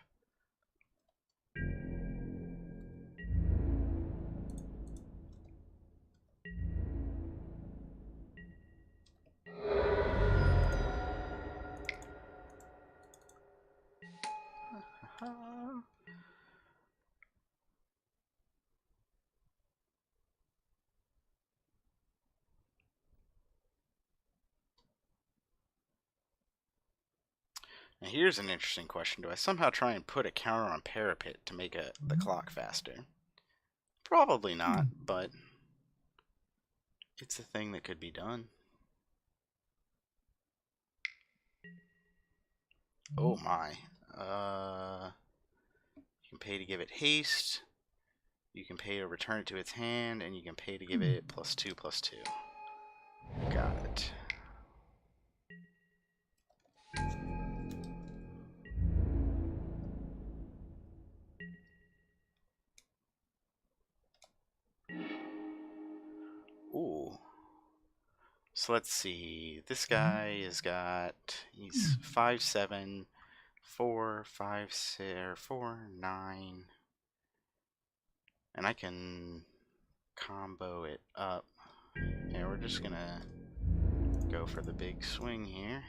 Now here's an interesting question. Do I somehow try and put a counter on parapet to make the clock faster? Probably not, but it's a thing that could be done. Oh my. You can pay to give it haste. You can pay to return it to its hand, and you can pay to give it +2/+2. Got it. Ooh. So let's see. This guy he's 5/7, 4, 5, 6, 4, 9. And I can combo it up. Yeah, we're just gonna go for the big swing here.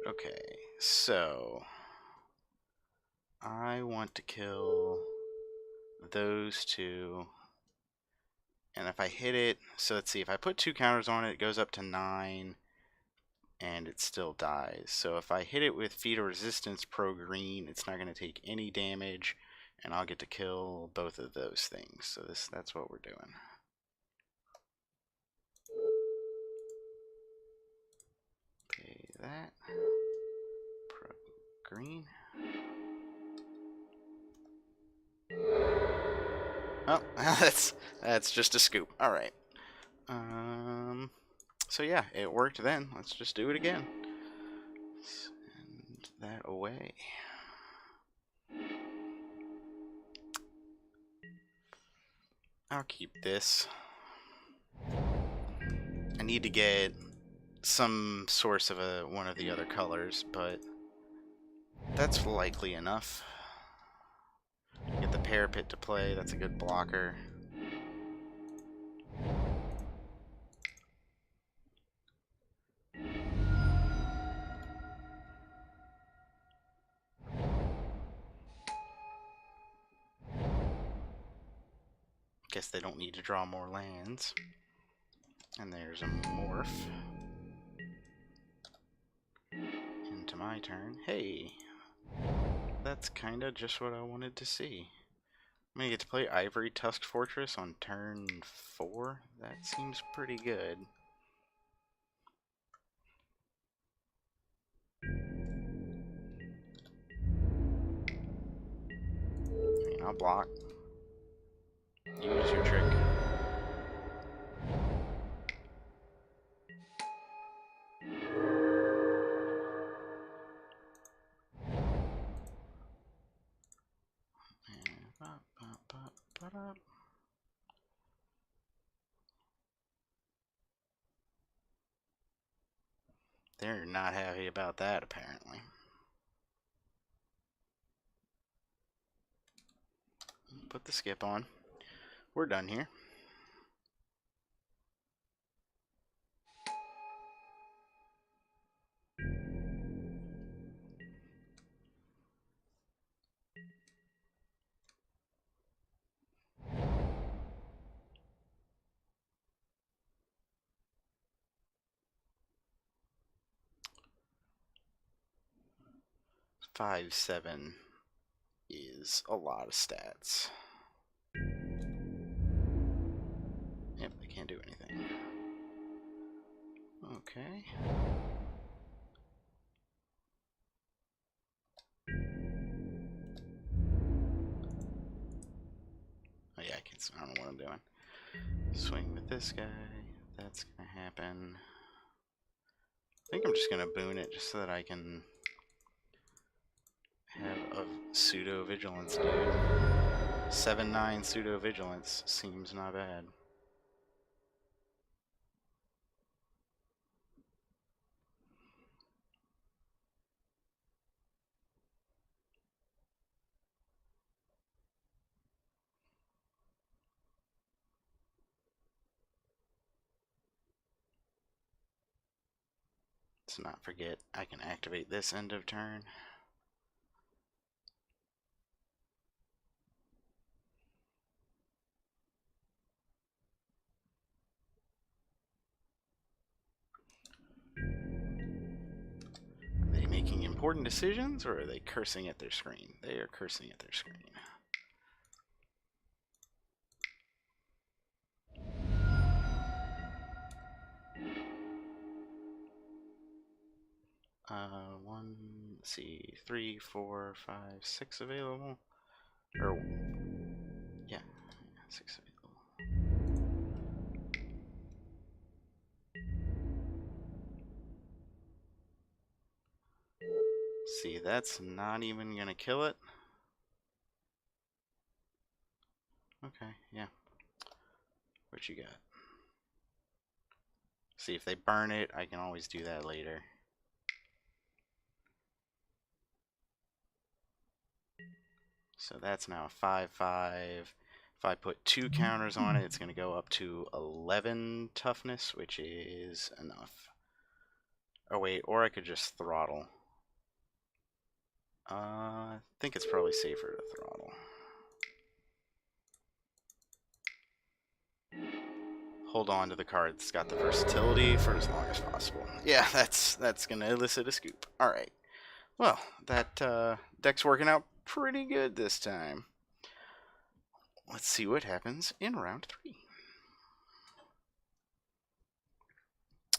Okay, so I want to kill those two. And if I hit it, so let's see, if I put 2 counters on it, it goes up to 9, and it still dies. So if I hit it with Feat of Resistance pro green, it's not going to take any damage, and I'll get to kill both of those things. So that's what we're doing. Pay that. Pro green. Oh, that's just a scoop. All right. So yeah, it worked then. Let's just do it again. Send that away. I'll keep this. I need to get some source of one of the other colors, but that's likely enough. Get the parapet to play. That's a good blocker. Guess they don't need to draw more lands. And there's a morph. Into my turn. Hey, that's kind of just what I wanted to see. I'm going to get to play Ivory Tusk Fortress on turn 4. That seems pretty good. I mean, I'll block. Use your trick. They're not happy about that, apparently. Put the skip on. We're done here. Five, 7 is a lot of stats. Yep, they can't do anything. Okay. Oh yeah, I don't know what I'm doing. Swing with this guy. That's gonna happen. think I'm just gonna boon it just so that I can have a pseudo vigilance, dude. 7/9 pseudo vigilance seems not bad. Let's not forget I can activate this end of turn. Are they making important decisions, or are they cursing at their screen? They are cursing at their screen. Let's see, 3, 4, 5, 6 available. Or, yeah, 6 available. See, that's not even gonna kill it. Okay, yeah. What you got? See, if they burn it, I can always do that later. So that's now a 5/5. If I put 2 counters on it, it's going to go up to 11 toughness, which is enough. Oh wait, or I could just throttle. I think it's probably safer to throttle. Hold on to the card that's got the versatility for as long as possible. Yeah, that's going to elicit a scoop. Alright. Well, that deck's working out pretty good this time. Let's see what happens in round 3.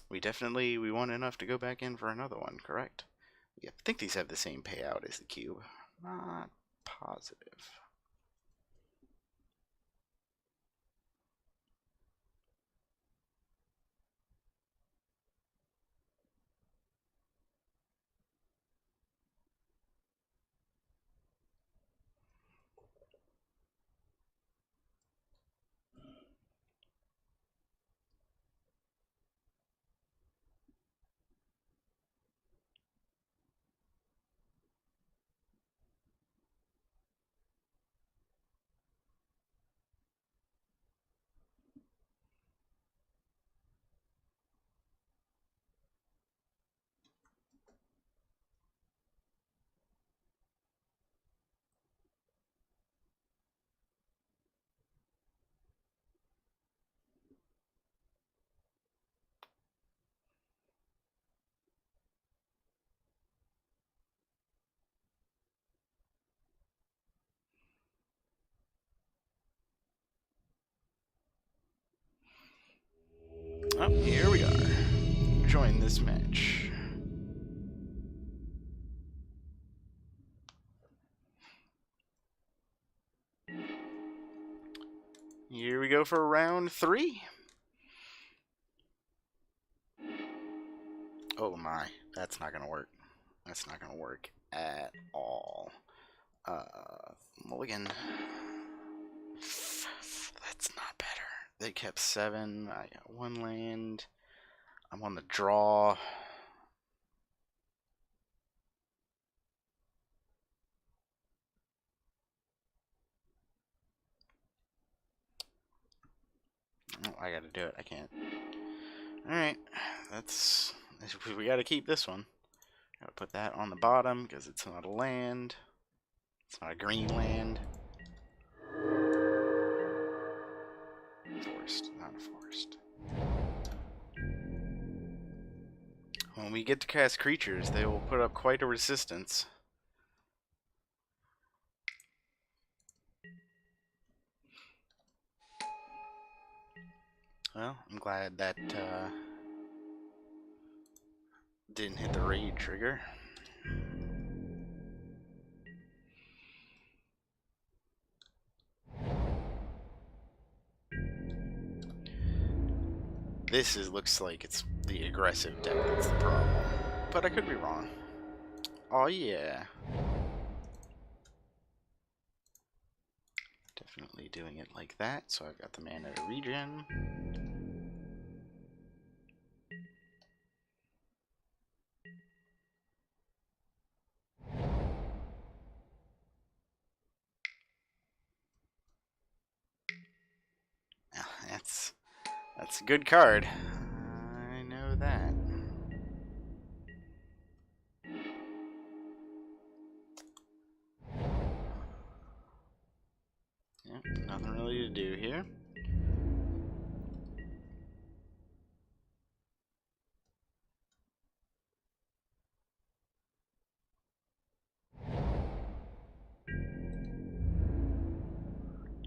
We won enough to go back in for another one, correct? Yeah, I think these have the same payout as the cube. Not positive. Oh, here we are. Join this match. Here we go for round 3. Oh my, that's not gonna work. That's not gonna work at all. Mulligan. That's not better. They kept 7. I got 1 land. I'm on the draw. Oh, I gotta do it. I can't. Alright. We gotta keep this one. Gotta put that on the bottom because it's not a land. It's not a green land. Forest, not a forest. When we get to cast creatures, they will put up quite a resistance. Well, I'm glad that didn't hit the raid trigger. Looks like it's the aggressive deck that's the problem. but I could be wrong. Oh yeah. Definitely doing it like that, so I've got the mana to regen. That's a good card. I know that. Yep, nothing really to do here.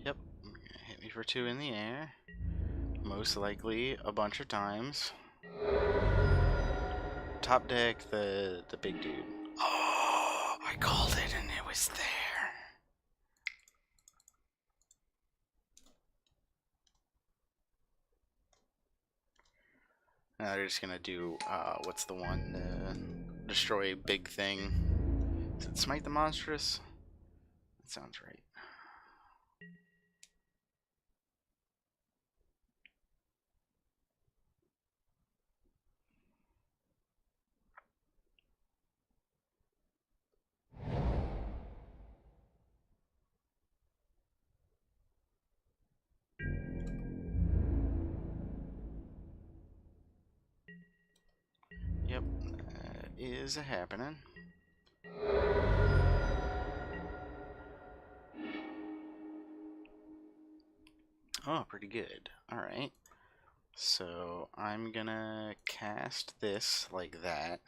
Yep, hit me for 2 in the air. Most likely a bunch of times. Top deck the big dude. Oh, I called it and it was there. Now they're just gonna do what's the one? Destroy big thing. Is it Smite the Monstrous? That sounds right. Yep, that is a happening. Oh, pretty good. Alright. So I'm gonna cast this like that.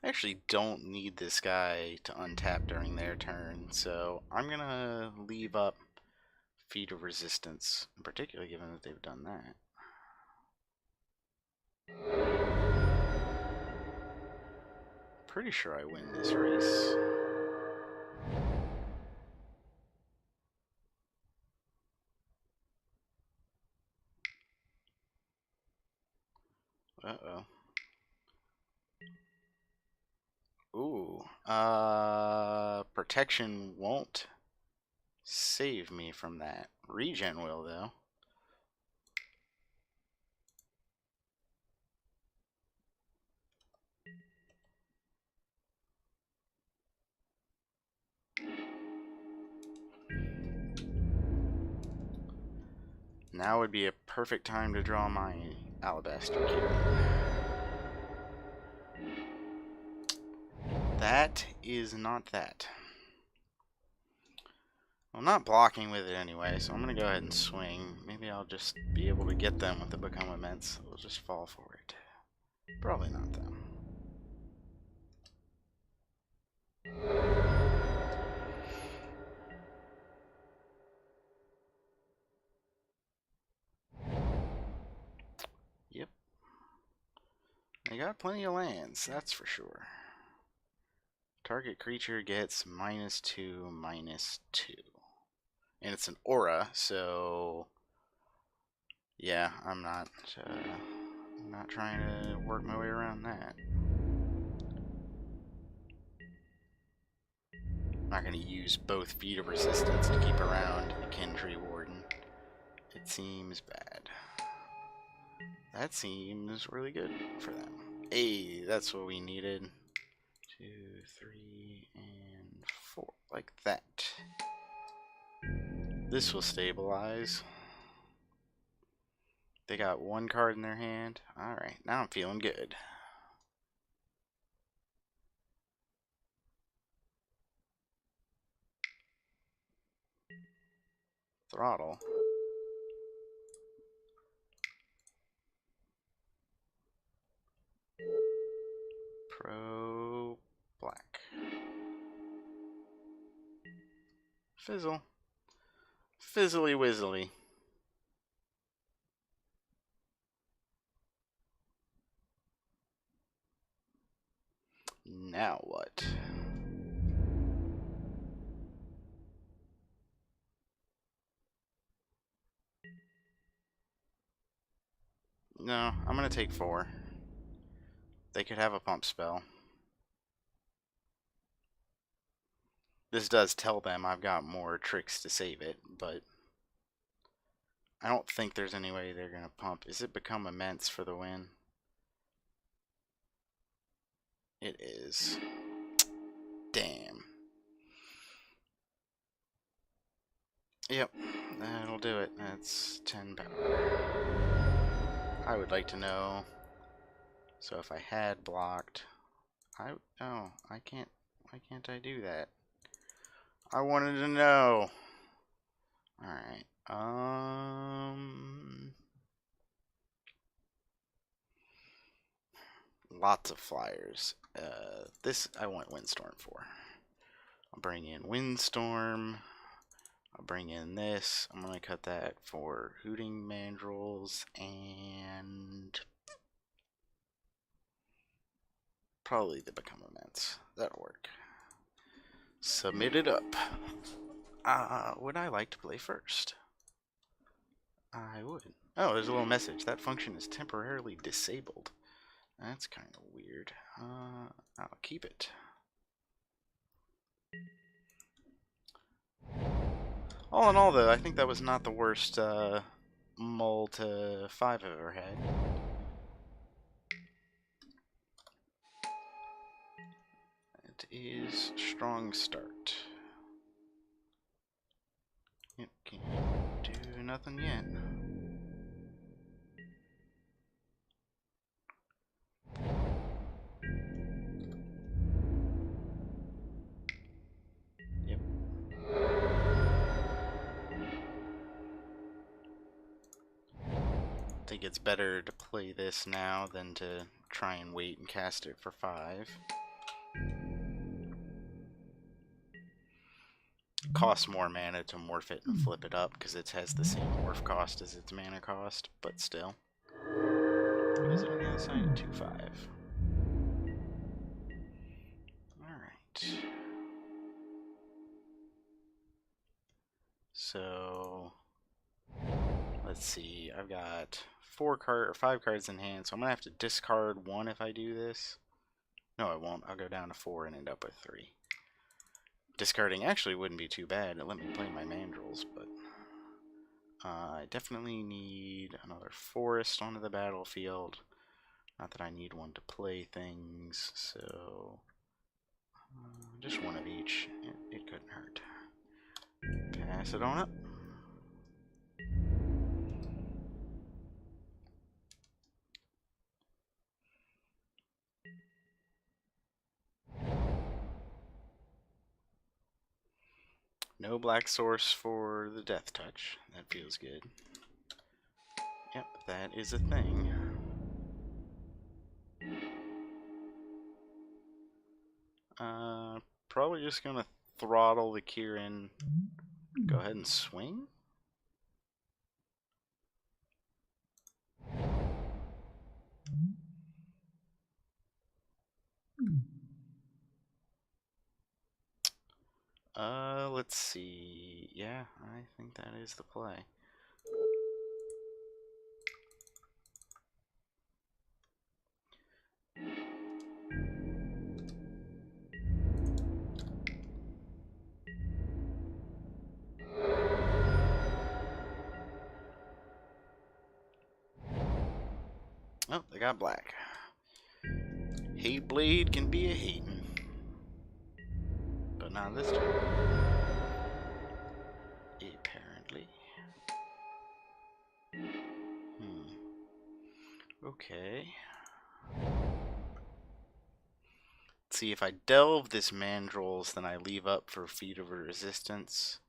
I actually don't need this guy to untap during their turn, so I'm gonna leave up Feat of Resistance, particularly given that they've done that. Pretty sure I win this race. Uh-oh. Ooh. Protection won't save me from that. Regen will, though. Now would be a perfect time to draw my Alabaster Cube. That is not that. I'm not blocking with it anyway, so I'm going to go ahead and swing. Maybe I'll just be able to get them with the Become Immense. We'll just fall for it. Probably not, though. Yep. They got plenty of lands, that's for sure. Target creature gets -2/-2. And it's an aura, so yeah, I'm not trying to work my way around that. I'm not going to use both Feat of Resistance to keep around the Kindry Warden. It seems bad. That seems really good for them. Hey, that's what we needed. 2, 3, and 4. Like that. This will stabilize. They got 1 card in their hand. Alright, now I'm feeling good. Throttle. Pro black. Fizzle. Fizzly wizzly. Now what? No, I'm gonna take 4. They could have a pump spell. This does tell them I've got more tricks to save it, but I don't think there's any way they're gonna pump. Is it become immense for the win? It is. Damn. Yep, that'll do it. That's 10 power. I would like to know. So if I had blocked, oh, I can't. Why can't I do that? I wanted to know. All right. Lots of flyers. This I want Windstorm for. I'll bring in Windstorm. I'll bring in this. I'm gonna cut that for Hooting Mandrills and probably the Become Immense. That'll work. Submit it up. Would I like to play first? I would. Oh, there's a little message. That function is temporarily disabled. That's kind of weird. I'll keep it. All in all, though, I think that was not the worst mull to 5 I've ever had. It is strong start. Yep, can't do nothing yet. Yep. I think it's better to play this now than to try and wait and cast it for 5. It costs more mana to morph it and flip it up because it has the same morph cost as its mana cost, but still. What is it on the other side? 2/5. Alright. So let's see. I've got 5 cards in hand, so I'm gonna have to discard 1 if I do this. No, I won't. I'll go down to 4 and end up with 3. Discarding actually wouldn't be too bad. It let me play my mandrills, but I definitely need another forest onto the battlefield. Not that I need one to play things, so just 1 of each. It couldn't hurt. Pass it on up. No black source for the death touch. That feels good. Yep, that is a thing. Probably just gonna throttle the Kieran. Go ahead and swing. Let's see. Yeah, I think that is the play. Oh, they got black. Hate Blade can be a hatin'. But not this time. Apparently. Okay. Let's see, if I delve this mandrills, then I leave up for Feet of Resistance.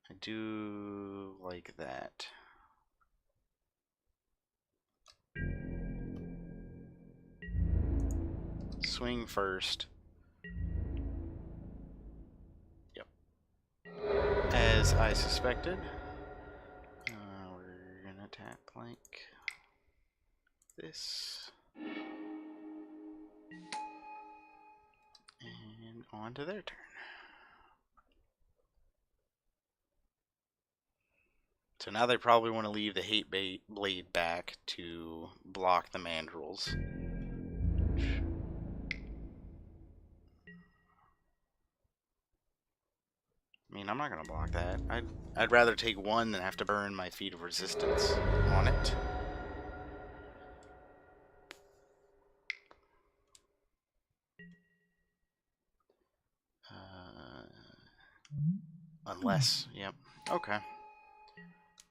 I do like that. Swing first. Yep. As I suspected. We're gonna tap blank this. And on to their turn. So now they probably want to leave the hate blade back to block the mandrels. I mean, I'm not gonna block that. I'd rather take one than have to burn my feet of resistance on it. Unless, yep, okay.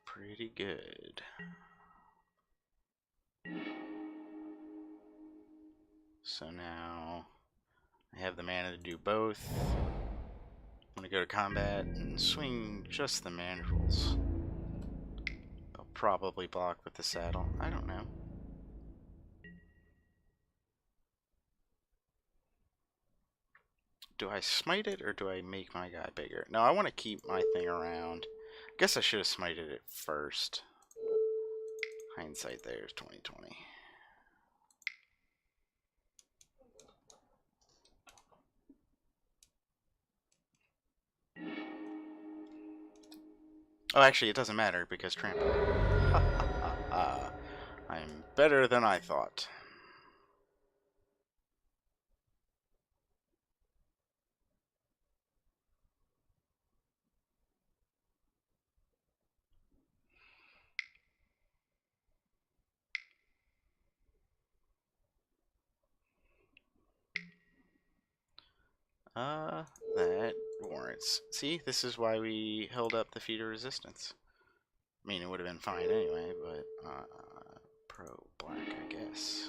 Pretty good. So now I have the mana to do both. I'm gonna go to combat and swing just the mandrels. I'll probably block with the saddle. I don't know. Do I smite it or do I make my guy bigger? No, I want to keep my thing around. I guess I should have smited it first. Hindsight there is 2020. Oh, actually, it doesn't matter because trample. I'm better than I thought. That warrants. See, this is why we held up the feat of resistance. I mean, it would have been fine anyway, but, pro black, I guess.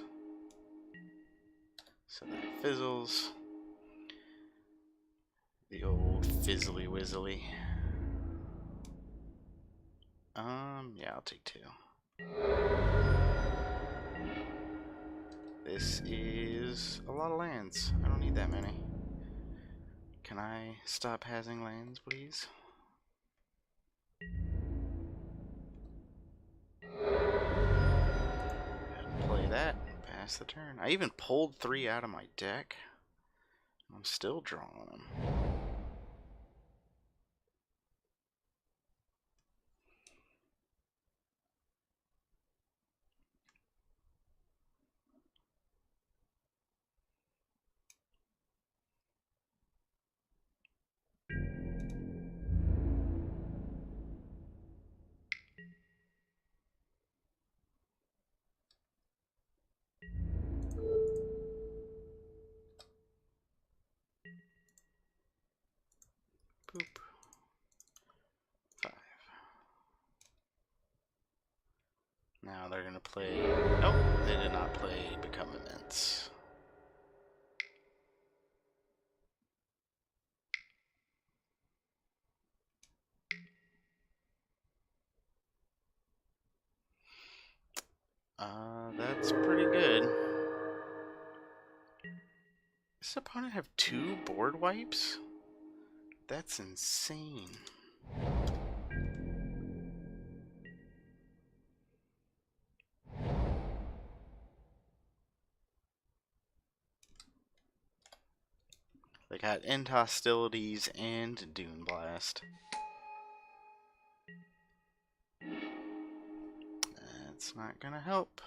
So that fizzles. The old fizzly wizzly. Yeah, I'll take 2. This is a lot of lands. I don't need that many. Can I stop having lands, please? Play that. Pass the turn. I even pulled 3 out of my deck. I'm still drawing them. Boop. 5. Now they're gonna play. Nope, they did not play Become Immense. That's pretty good. Does this opponent have 2 board wipes? That's insane. They got End Hostilities and Dune Blast. That's not gonna help.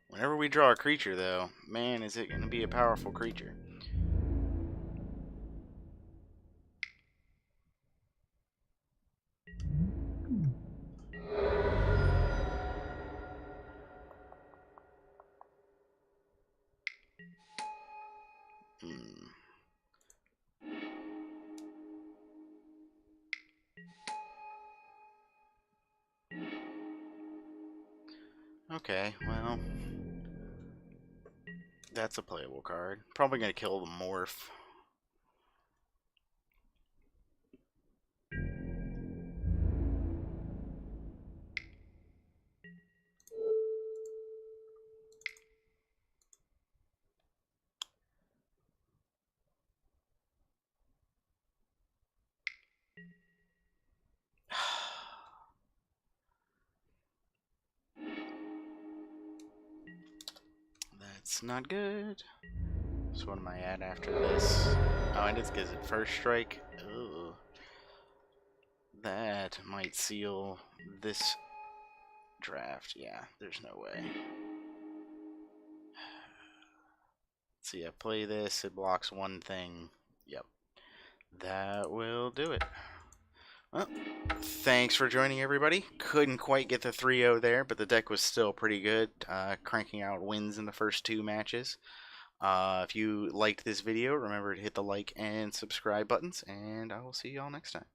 Whenever we draw a creature, though, man, is it gonna be a powerful creature. Okay, well, that's a playable card. Probably gonna kill the Morph. That's not good. So what am I at after this? Oh, and it's because it first strike. Ugh. That might seal this draft. Yeah, there's no way. See, I play this, it blocks one thing. Yep, that will do it. Well, thanks for joining, everybody. Couldn't quite get the 3-0 there, but the deck was still pretty good, cranking out wins in the first 2 matches. If you liked this video, remember to hit the like and subscribe buttons, and I will see you all next time.